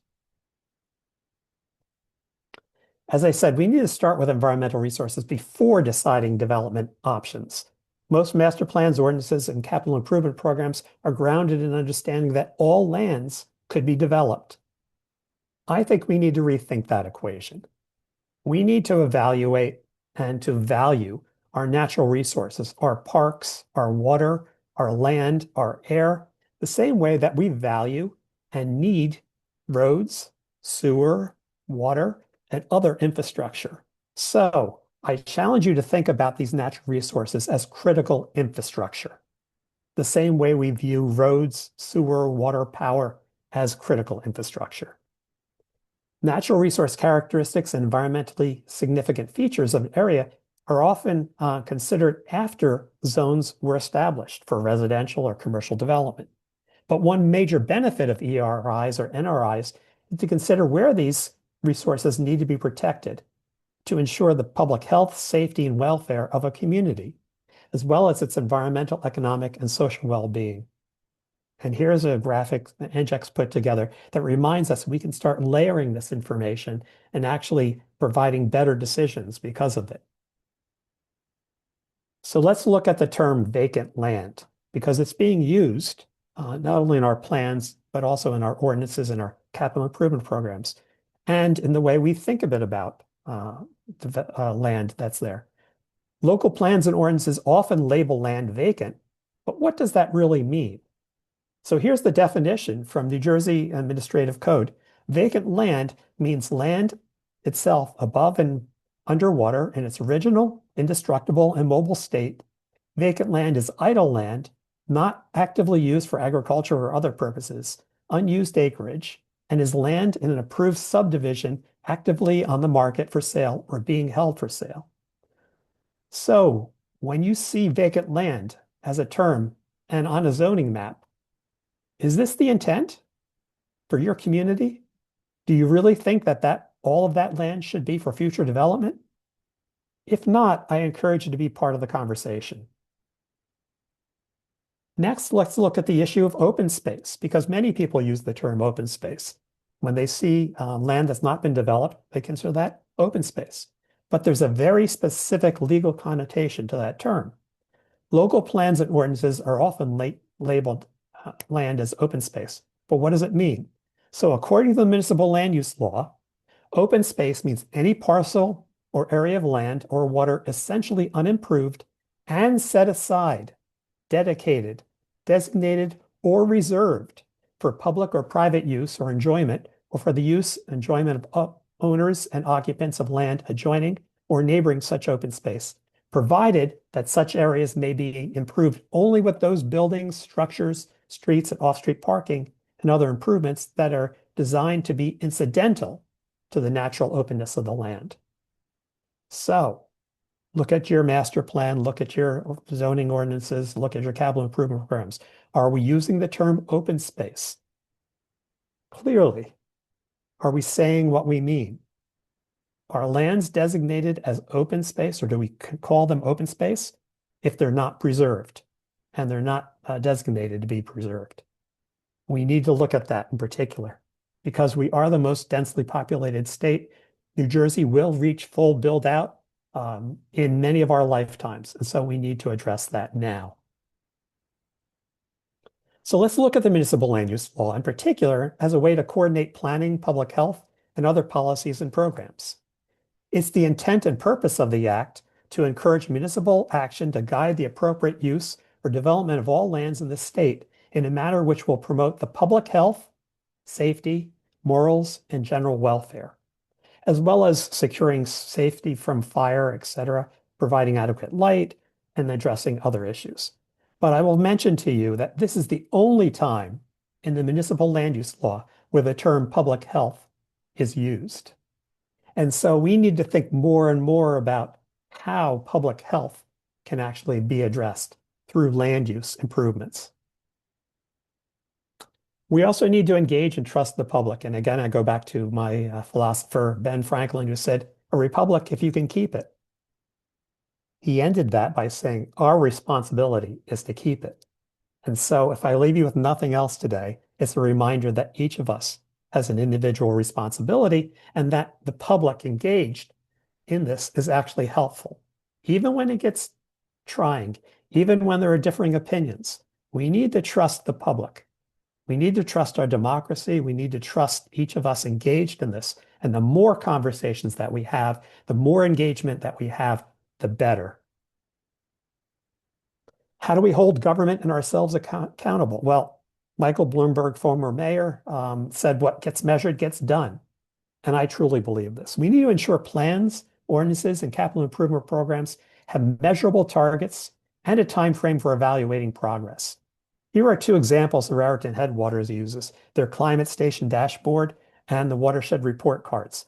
As I said, we need to start with environmental resources before deciding development options. Most master plans, ordinances, and capital improvement programs are grounded in understanding that all lands could be developed. I think we need to rethink that equation. We need to evaluate and to value our natural resources, our parks, our water, our land, our air, the same way that we value and need roads, sewer, water, and other infrastructure. So I challenge you to think about these natural resources as critical infrastructure, the same way we view roads, sewer, water, power as critical infrastructure. Natural resource characteristics and environmentally significant features of an area are often considered after zones were established for residential or commercial development. But one major benefit of ERIs or NRIs is to consider where these resources need to be protected to ensure the public health, safety, and welfare of a community, as well as its environmental, economic, and social well-being. And here's a graphic that NGEX put together that reminds us we can start layering this information and actually providing better decisions because of it. So let's look at the term vacant land, because it's being used not only in our plans, but also in our ordinances and our capital improvement programs, and in the way we think a bit about the land that's there. Local plans and ordinances often label land vacant, but what does that really mean? So here's the definition from New Jersey Administrative Code. Vacant land means land itself above and underwater in its original, indestructible, and mobile state. Vacant land is idle land, not actively used for agriculture or other purposes, unused acreage, and is land in an approved subdivision actively on the market for sale or being held for sale. So when you see vacant land as a term and on a zoning map, is this the intent for your community? Do you really think that all of that land should be for future development? If not, I encourage you to be part of the conversation. Next, let's look at the issue of open space, because many people use the term open space. When they see land that's not been developed, they consider that open space. But there's a very specific legal connotation to that term. Local plans and ordinances are often labeled land as open space. But what does it mean? So according to the municipal land use law, open space means any parcel or area of land or water essentially unimproved and set aside, dedicated, designated, or reserved for public or private use or enjoyment, or for the use and enjoyment of owners and occupants of land adjoining or neighboring such open space, provided that such areas may be improved only with those buildings, structures, streets, and off-street parking, and other improvements that are designed to be incidental to the natural openness of the land. So look at your master plan, look at your zoning ordinances, look at your capital improvement programs. Are we using the term open space? Clearly. Are we saying what we mean? Are lands designated as open space, or do we call them open space if they're not preserved and they're not designated to be preserved? We need to look at that in particular because we are the most densely populated state. New Jersey will reach full build out in many of our lifetimes, and so we need to address that now. So let's look at the municipal land use law in particular as a way to coordinate planning, public health, and other policies and programs. It's the intent and purpose of the act to encourage municipal action to guide the appropriate use or development of all lands in the state in a manner which will promote the public health, safety, morals, and general welfare, as well as securing safety from fire, etc., providing adequate light, and addressing other issues. But I will mention to you that this is the only time in the municipal land use law where the term public health is used. And so we need to think more and more about how public health can actually be addressed through land use improvements. We also need to engage and trust the public. And again, I go back to my philosopher, Ben Franklin, who said, "A republic if you can keep it." He ended that by saying, our responsibility is to keep it. And so if I leave you with nothing else today, it's a reminder that each of us has an individual responsibility and that the public engaged in this is actually helpful. Even when it gets trying, even when there are differing opinions, we need to trust the public. We need to trust our democracy. We need to trust each of us engaged in this. And the more conversations that we have, the more engagement that we have, the better. How do we hold government and ourselves accountable? Well, Michael Bloomberg, former mayor, said what gets measured gets done. and I truly believe this. We need to ensure plans, ordinances, and capital improvement programs have measurable targets and a time frame for evaluating progress. Here are two examples the Raritan Headwaters uses, their climate station dashboard and the watershed report cards.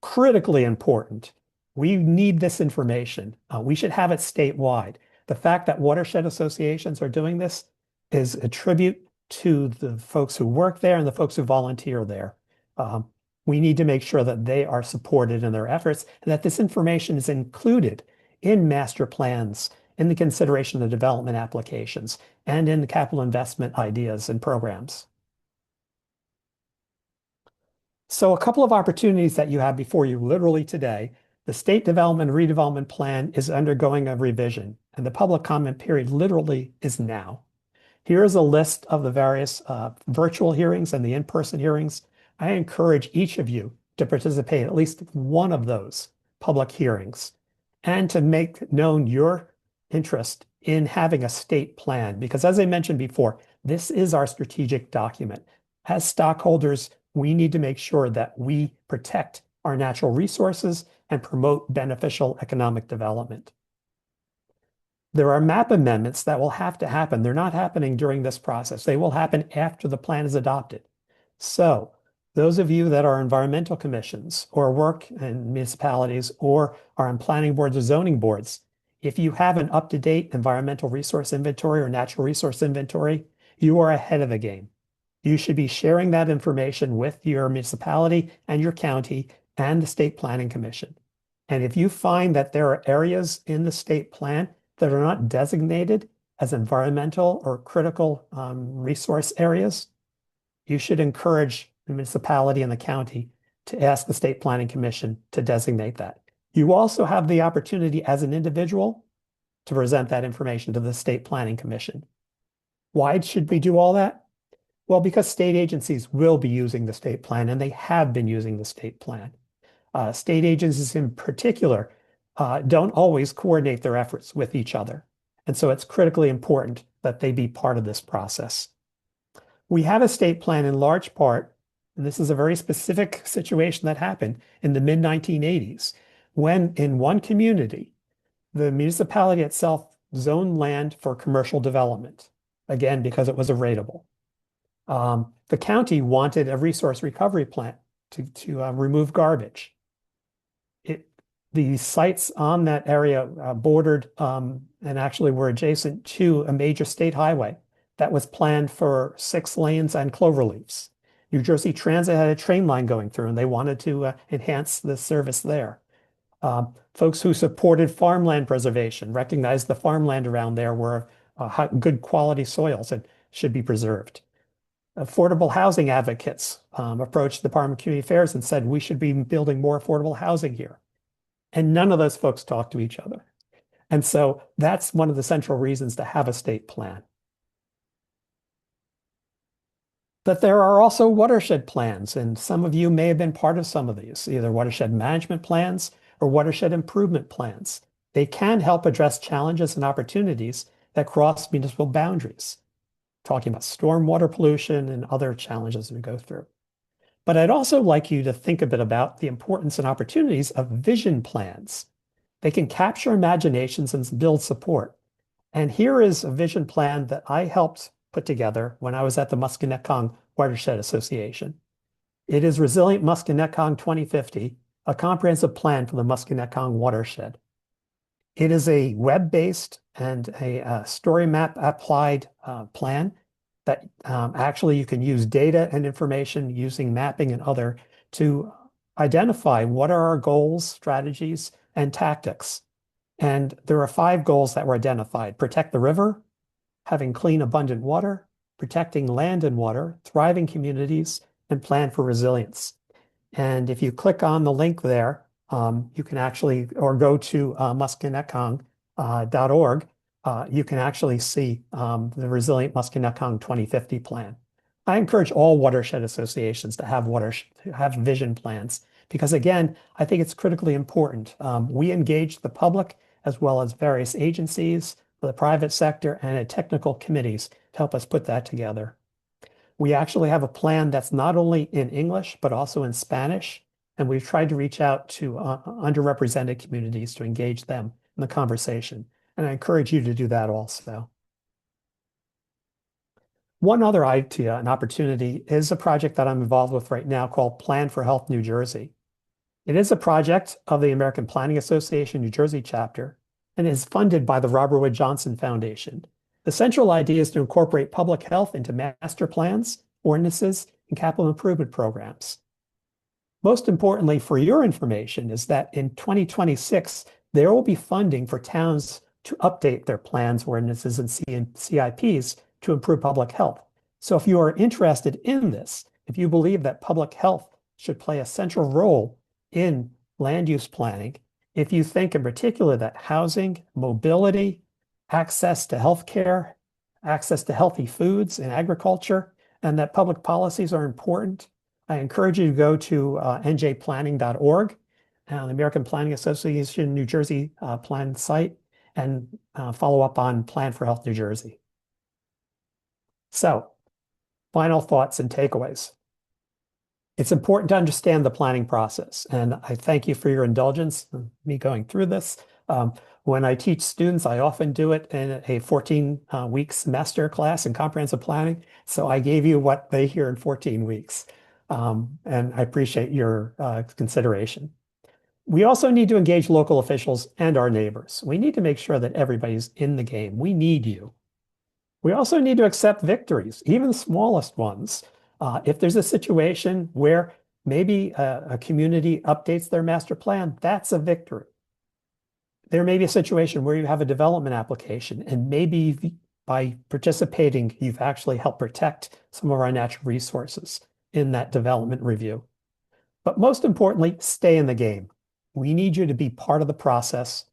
Critically important. We need this information. We should have it statewide. The fact that watershed associations are doing this is a tribute to the folks who work there and the folks who volunteer there. Um, we need to make sure that they are supported in their efforts and that this information is included in master plans, in the consideration of development applications, and in the capital investment ideas and programs. So a couple of opportunities that you have before you literally today. The State Development and Redevelopment Plan is undergoing a revision, and the public comment period literally is now. Here is a list of the various virtual hearings and the in-person hearings. I encourage each of you to participate in at least one of those public hearings and to make known your interest in having a state plan. Because as I mentioned before, this is our strategic document. As stockholders, we need to make sure that we protect our natural resources and promote beneficial economic development. There are map amendments that will have to happen. They're not happening during this process. They will happen after the plan is adopted. So those of you that are environmental commissions or work in municipalities or are on planning boards or zoning boards, if you have an up-to-date environmental resource inventory or natural resource inventory, you are ahead of the game. You should be sharing that information with your municipality and your county and the State Planning Commission. And if you find that there are areas in the state plan that are not designated as environmental or critical resource areas, you should encourage the municipality and the county to ask the State Planning Commission to designate that. You also have the opportunity as an individual to present that information to the State Planning Commission. Why should we do all that? Well, because state agencies will be using the state plan, and they have been using the state plan. State agencies in particular don't always coordinate their efforts with each other. And so it's critically important that they be part of this process. We have a state plan in large part, and this is a very specific situation that happened in the mid-1980s, when in one community, the municipality itself zoned land for commercial development, again, because it was a rateable. The county wanted a resource recovery plant to remove garbage. The sites on that area bordered and actually were adjacent to a major state highway that was planned for 6 lanes and cloverleafs. New Jersey Transit had a train line going through, and they wanted to enhance the service there. Folks who supported farmland preservation recognized the farmland around there were good quality soils and should be preserved. Affordable housing advocates approached the Department of Community Affairs and said, we should be building more affordable housing here. And none of those folks talk to each other. And so that's one of the central reasons to have a state plan. But there are also watershed plans, and some of you may have been part of some of these, either watershed management plans or watershed improvement plans. They can help address challenges and opportunities that cross municipal boundaries, talking about stormwater pollution and other challenges we go through. But I'd also like you to think a bit about the importance and opportunities of vision plans. They can capture imaginations and build support. And here is a vision plan that I helped put together when I was at the Musconetcong Watershed Association. It is Resilient Musconetcong 2050, a comprehensive plan for the Musconetcong watershed. It is a web-based and a story map applied plan that actually you can use data and information using mapping and other to identify what are our goals, strategies, and tactics. And there are 5 goals that were identified: protect the river, having clean, abundant water, protecting land and water, thriving communities, and plan for resilience. And if you click on the link there, you can actually, or go to musconetcong.org, you can actually see the Resilient Musconetcong 2050 plan. I encourage all watershed associations to have vision plans because, again, I think it's critically important. We engage the public as well as various agencies, the private sector, and technical committees to help us put that together. We actually have a plan that's not only in English, but also in Spanish. And we've tried to reach out to underrepresented communities to engage them in the conversation. And I encourage you to do that also. One other idea and opportunity is a project that I'm involved with right now called Plan for Health New Jersey. It is a project of the American Planning Association New Jersey chapter and is funded by the Robert Wood Johnson Foundation. The central idea is to incorporate public health into master plans, ordinances, and capital improvement programs. Most importantly, for your information, is that in 2026, there will be funding for towns to update their plans, ordinances, and CIPs to improve public health. So if you are interested in this, if you believe that public health should play a central role in land use planning, if you think in particular that housing, mobility, access to healthcare, access to healthy foods and agriculture, and that public policies are important, I encourage you to go to njplanning.org, the American Planning Association New Jersey plan site, and follow up on Plan for Health New Jersey. So, final thoughts and takeaways. It's important to understand the planning process, and I thank you for your indulgence in me going through this. When I teach students, I often do it in a 14-week semester class in comprehensive planning. So I gave you what they hear in 14 weeks. And I appreciate your consideration. We also need to engage local officials and our neighbors. We need to make sure that everybody's in the game. We need you. We also need to accept victories, even the smallest ones. If there's a situation where maybe a community updates their master plan, that's a victory. There may be a situation where you have a development application, and maybe by participating, you've actually helped protect some of our natural resources in that development review. But most importantly, stay in the game. We need you to be part of the process.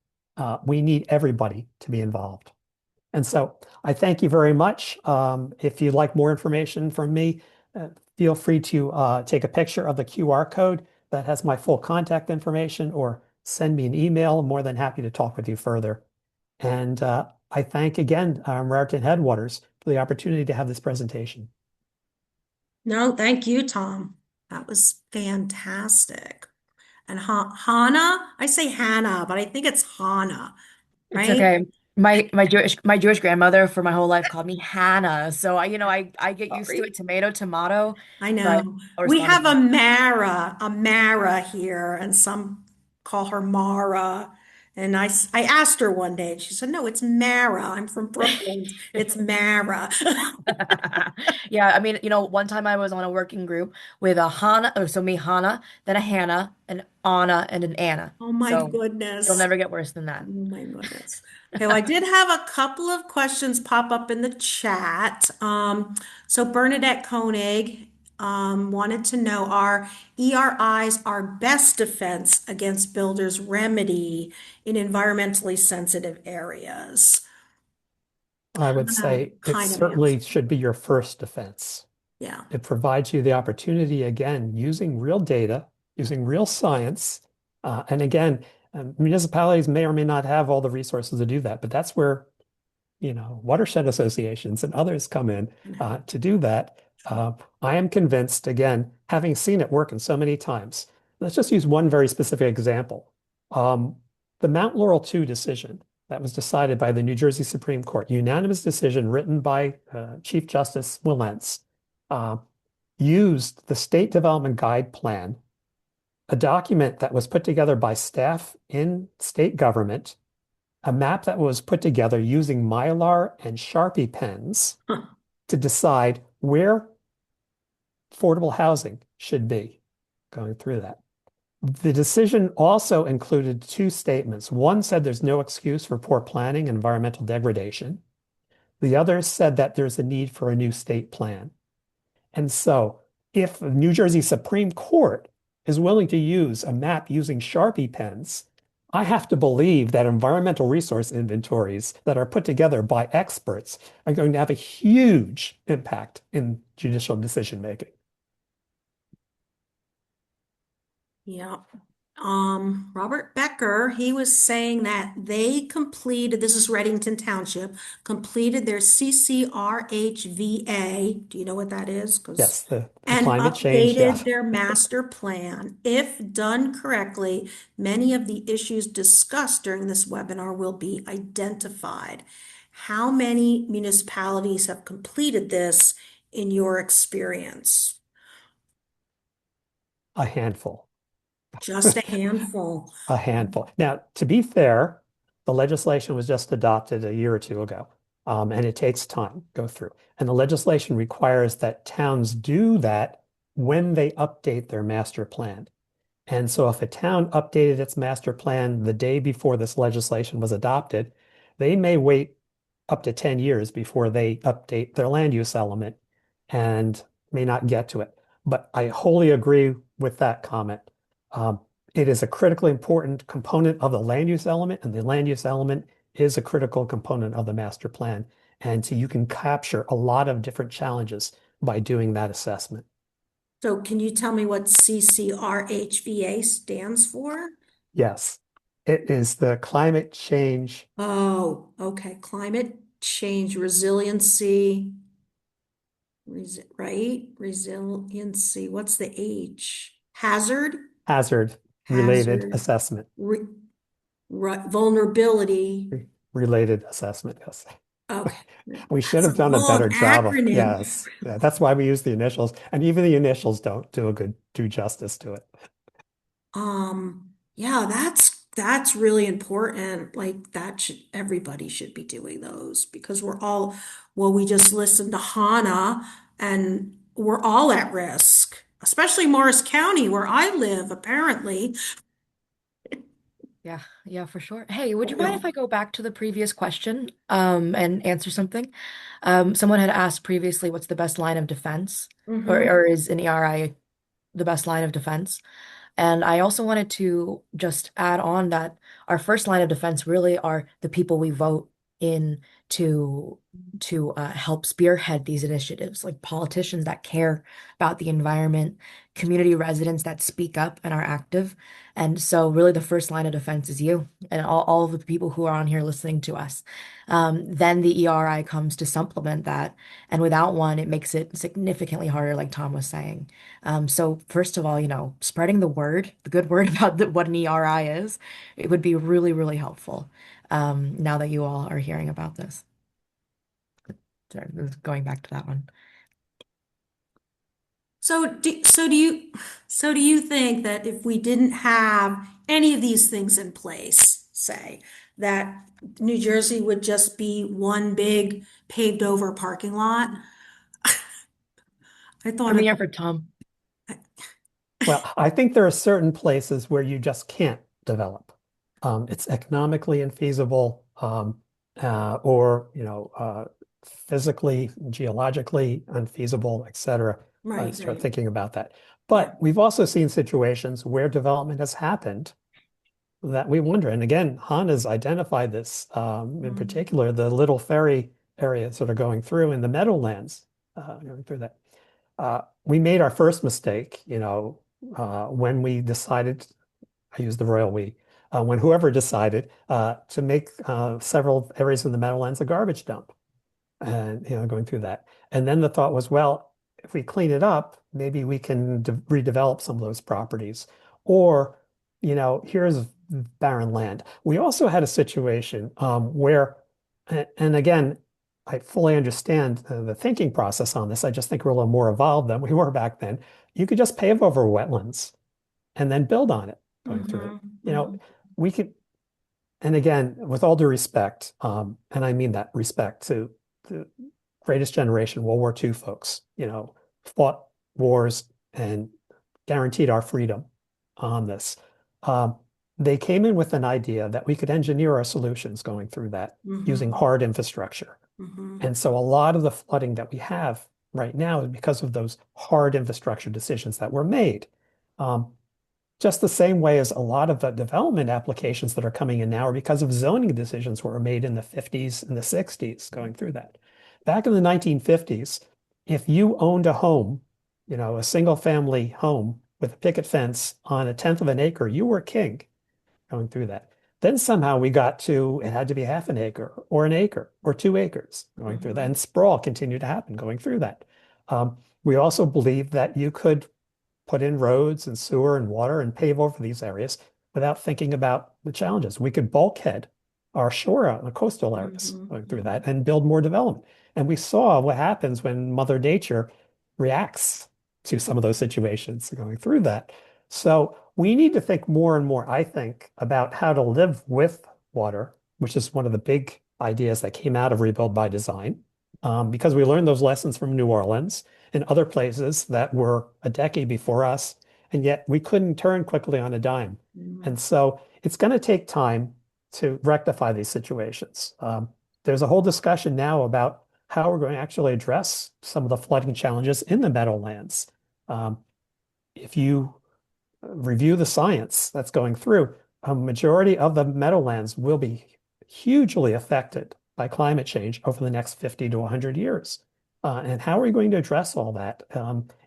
We need everybody to be involved. And so I thank you very much. If you'd like more information from me, feel free to take a picture of the QR code that has my full contact information, or send me an email. I'm more than happy to talk with you further. And I thank again Raritan Headwaters for the opportunity to have this presentation. No, thank you, Tom. That was fantastic. And Hannah, I say Hannah, but I think it's Hannah, It's right? okay. My Jewish grandmother for my whole life called me Hannah. So I get used to Sorry. it, tomato, I but know. I'll We respond to have that. A Mara here, and some call her Mara. And I asked her one day, and she said, "No, it's Mara. I'm from Brooklyn. It's Mara." Yeah, I mean, one time I was on a working group with a Hannah, or so me, Hannah, then a Hannah, an Anna, and an Anna. Oh my So it'll goodness. never get worse than Oh that. my goodness. Okay, well, I did have a couple of questions pop up in the chat. So Bernadette Koenig wanted to know, are ERIs our best defense against builders' remedy in environmentally sensitive areas? I would say it Kind of certainly answer. should be your first defense. Yeah. It provides you the opportunity, again, using real data, using real science. And again, municipalities may or may not have all the resources to do that, but that's where, watershed associations and others come in to do that. I am convinced, again, having seen it work in so many times. Let's just use one very specific example. The Mount Laurel 2 decision that was decided by the New Jersey Supreme Court, unanimous decision written by Chief Justice Willents, used the State Development Guide Plan, a document that was put together by staff in state government, a map that was put together using Mylar and Sharpie pens Huh. to decide where affordable housing should be, going through that. The decision also included two statements. One said there's no excuse for poor planning and environmental degradation. The other said that there's a need for a new state plan. And so if the New Jersey Supreme Court is willing to use a map using Sharpie pens, I have to believe that environmental resource inventories that are put together by experts are going to have a huge impact in judicial decision making. Yeah. Robert Becker, he was saying that they completed, this is Reddington Township, completed their CCRHVA. Do you know what that is? Yes, the And climate change, updated yes. their master plan. If done correctly, many of the issues discussed during this webinar will be identified. How many municipalities have completed this in your experience? A handful. Just a handful. A handful. Now, to be fair, the legislation was just adopted a year or two ago, and it takes time to go through. And the legislation requires that towns do that when they update their master plan. And so if a town updated its master plan the day before this legislation was adopted, they may wait up to 10 years before they update their land use element and may not get to it. But I wholly agree with that comment. Um, it is a critically important component of the land use element, and the land use element is a critical component of the master plan. And so you can capture a lot of different challenges by doing that assessment. So can you tell me what CCRHVA stands for? Yes, it is the climate change. Oh, okay. Climate change resiliency, right? Resiliency. What's the H? Hazard, Hazard related hazard, assessment. re, vulnerability. Related assessment, yes. Okay. We should That's a have done a long better job of, acronym. yes. Yeah, that's why we use the initials. And even the initials don't do justice to it. Yeah, that's really important. Like that should everybody should be doing those because we're all, well, we just listened to Hannah and we're all at risk, especially Morris County where I live, apparently. Yeah, yeah, for sure. Hey, would you mind if No. I go back to the previous question, and answer something? Someone had asked previously, what's the best line of defense? Mm-hmm. Or is an ERI the best line of defense? And I also wanted to just add on that our first line of defense really are the people we vote in to help spearhead these initiatives, like politicians that care about the environment, community residents that speak up and are active. And so really the first line of defense is you and all of the people who are on here listening to us. Then the ERI comes to supplement that. And without one, it makes it significantly harder, like Tom was saying. So first of all, spreading the word, the good word about what an ERI is, it would be really, really helpful. Now that you all are hearing about this. Sorry, going back to that one. So do you think that if we didn't have any of these things in place, say, that New Jersey would just be one big paved over parking lot? I thought From it, the effort, Tom. Well, I think there are certain places where you just can't develop. It's economically infeasible, or physically, geologically unfeasible, et cetera. right, Start right. thinking about that. Yeah. But we've also seen situations where development has happened that we wonder. And again, Han has identified this, in Mhm. particular, the Little Ferry areas that are going through in the Meadowlands, going through that. We made our first mistake, when we decided, I use the royal we, when whoever decided to make several areas in the Meadowlands a garbage dump and going through that. And then the thought was, well, if we clean it up, maybe we can redevelop some of those properties. Or, here's barren land. We also had a situation where, and again, I fully understand the thinking process on this. I just think we're a little more evolved than we were back then. You could just pave over wetlands and then build on it going through it. Mhm. You know, Mhm. we could, and again, with all due respect, and I mean that respect to the greatest generation, World War II folks, fought wars and guaranteed our freedom on this. Um, they came in with an idea that we could engineer our solutions going through that using Mhm. hard infrastructure. Mhm. And so a lot of the flooding that we have right now is because of those hard infrastructure decisions that were made. Um, just the same way as a lot of the development applications that are coming in now are because of zoning decisions were made in the 50s and the 60s going through that. Back in the 1950s, if you owned a home, a single family home with a picket fence on a tenth of an acre, you were king going through that. Then somehow we got to, it had to be half an acre or 2 acres going through that. Mhm. And sprawl continued to happen going through that. We also believed that you could put in roads and sewer and water and pave over these areas without thinking about the challenges. We could bulkhead our shore out in the coastal areas Mhm. going through Mhm. that and build more development. And we saw what happens when Mother Nature reacts to some of those situations going through that. So we need to think more and more, I think, about how to live with water, which is one of the big ideas that came out of Rebuild by Design, because we learned those lessons from New Orleans and other places that were a decade before us, and yet we couldn't turn quickly on a dime. Mhm. And so it's going to take time to rectify these situations. There's a whole discussion now about how we're going to actually address some of the flooding challenges in the Meadowlands. Um, if you review the science that's going through, a majority of the Meadowlands will be hugely affected by climate change over the next 50 to 100 years. And how are we going to address all that?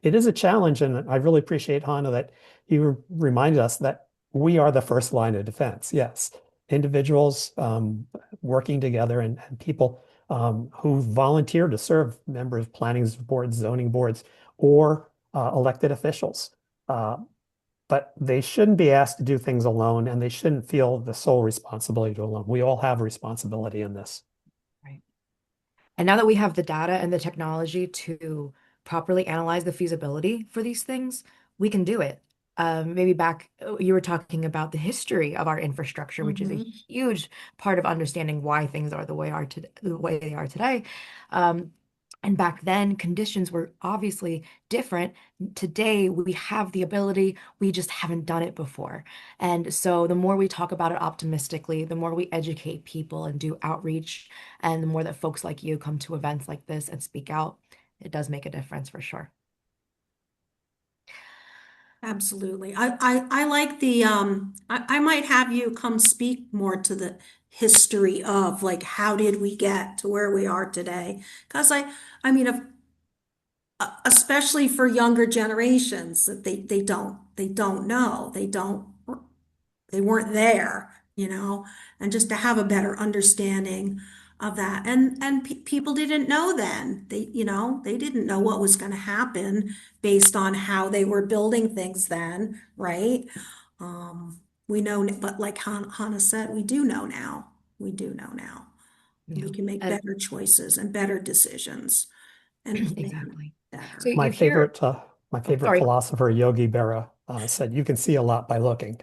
It is a challenge, and I really appreciate, Hannah, that you reminded us that we are the first line of defense. Yes, individuals working together and people who volunteer to serve members of planning boards, zoning boards, or elected officials. Uh, but they shouldn't be asked to do things alone, and they shouldn't feel the sole responsibility to do alone. We all have a responsibility in this. Right. And now that we have the data and the technology to properly analyze the feasibility for these things, we can do it. Maybe back, you were talking about the history of our infrastructure, which is a Mhm. huge part of understanding why things are the way they are today. Um, and back then, conditions were obviously different. Today, we have the ability, we just haven't done it before. And so, the more we talk about it optimistically, the more we educate people and do outreach, and the more that folks like you come to events like this and speak out, it does make a difference for sure. Absolutely. I like I might have you come speak more to the history of like how did we get to where we are today? Because I mean, especially for younger generations that they don't know. They weren't there, and just to have a better understanding of that. And pe people didn't know then. They didn't know what was going to happen based on how they were building things then, right? We know, but like Hannah said, we do know now. We do know now. We Yeah. can make And better choices and better decisions and plan exactly. So better. My you hear, favorite, uh, my oh, favorite sorry. philosopher, Yogi Berra, said, "You can see a lot by looking."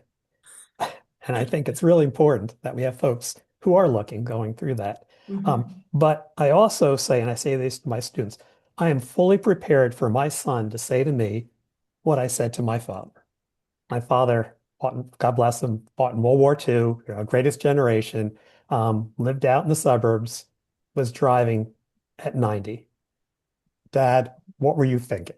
And I think it's really important that we have folks who are looking, going through that. Mhm. But I also say, and I say this to my students, I am fully prepared for my son to say to me what I said to my father. My father, God bless him, fought in World War II, greatest generation, lived out in the suburbs, was driving at 90. Dad, what were you thinking?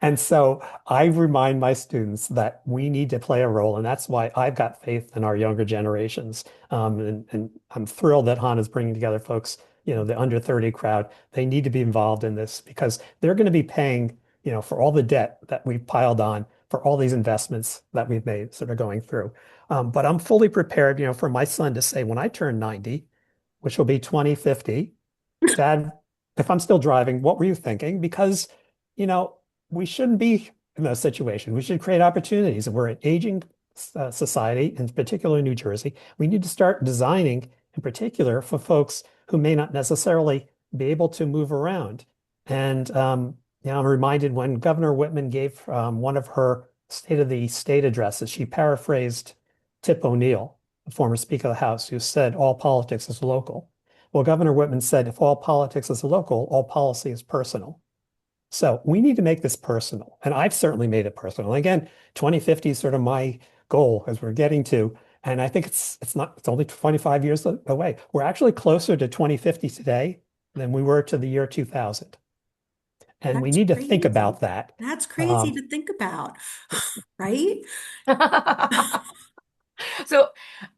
And so I remind my students that we need to play a role, and that's why I've got faith in our younger generations. And I'm thrilled that Han is bringing together folks, the under 30 crowd. They need to be involved in this because they're going to be paying, for all the debt that we've piled on, for all these investments that we've made sort of going through. But I'm fully prepared, for my son to say, when I turn 90, which will be 2050, Dad, if I'm still driving, what were you thinking? Because, you know, we shouldn't be in those situations. We should create opportunities. We're an aging society, in particular New Jersey. We need to start designing, in particular, for folks who may not necessarily be able to move around. And I'm reminded when Governor Whitman gave one of her State of the State addresses, she paraphrased Tip O'Neill, the former Speaker of the House, who said, "All politics is local." Well, Governor Whitman said, if all politics is local, all policy is personal. So we need to make this personal. And I've certainly made it personal. Again, 2050 is sort of my goal as we're getting to. And I think it's only 25 years away. We're actually closer to 2050 today than we were to the year 2000. And we That's need to think crazy. about that. That's crazy Um, to think about, right? So,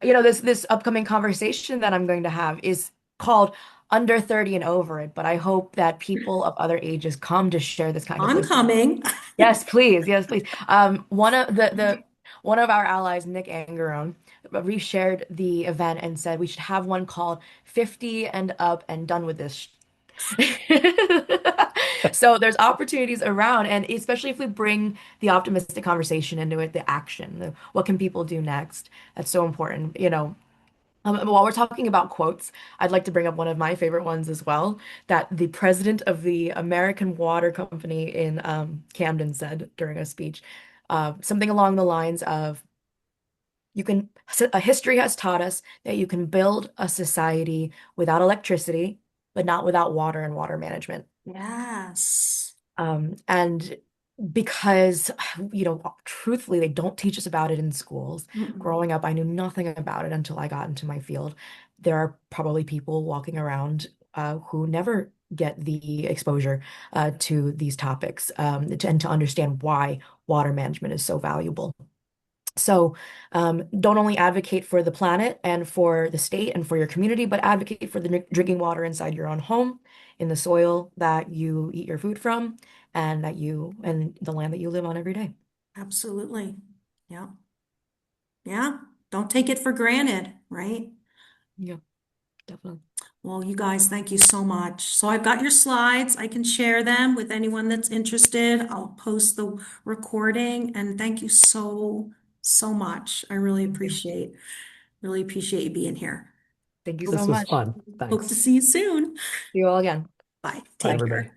this upcoming conversation that I'm going to have is called under 30 and over it, but I hope that people of other ages come to share this kind of I'm wisdom. coming. Yes, please. Yes, please. One of one of our allies, Nick Angerone, reshared the event and said we should have one called 50 and up and done with this. So there's opportunities around, and especially if we bring the optimistic conversation into it, the action, what can people do next? That's so important. While we're talking about quotes, I'd like to bring up one of my favorite ones as well, that the president of the American Water Company in Camden said during a speech, something along the lines of, history has taught us that you can build a society without electricity, but not without water and water management. Yes. And because, truthfully, they don't teach us about it in schools. Mm-mm. Growing up, I knew nothing about it until I got into my field. There are probably people walking around who never get the exposure to these topics and to understand why water management is so valuable. So, don't only advocate for the planet and for the state and for your community, but advocate for the drinking water inside your own home, in the soil that you eat your food from, and the land that you live on every day. Absolutely. Yeah. Yeah. Don't take it for granted, right? Yeah, definitely. Well, you guys, thank you so much. So I've got your slides. I can share them with anyone that's interested. I'll post the recording and thank you so, so much. I really appreciate you being here. Thank you so This was much. fun. Hope to Thanks. see you soon. See you all again. Bye. Bye, Take everybody. care.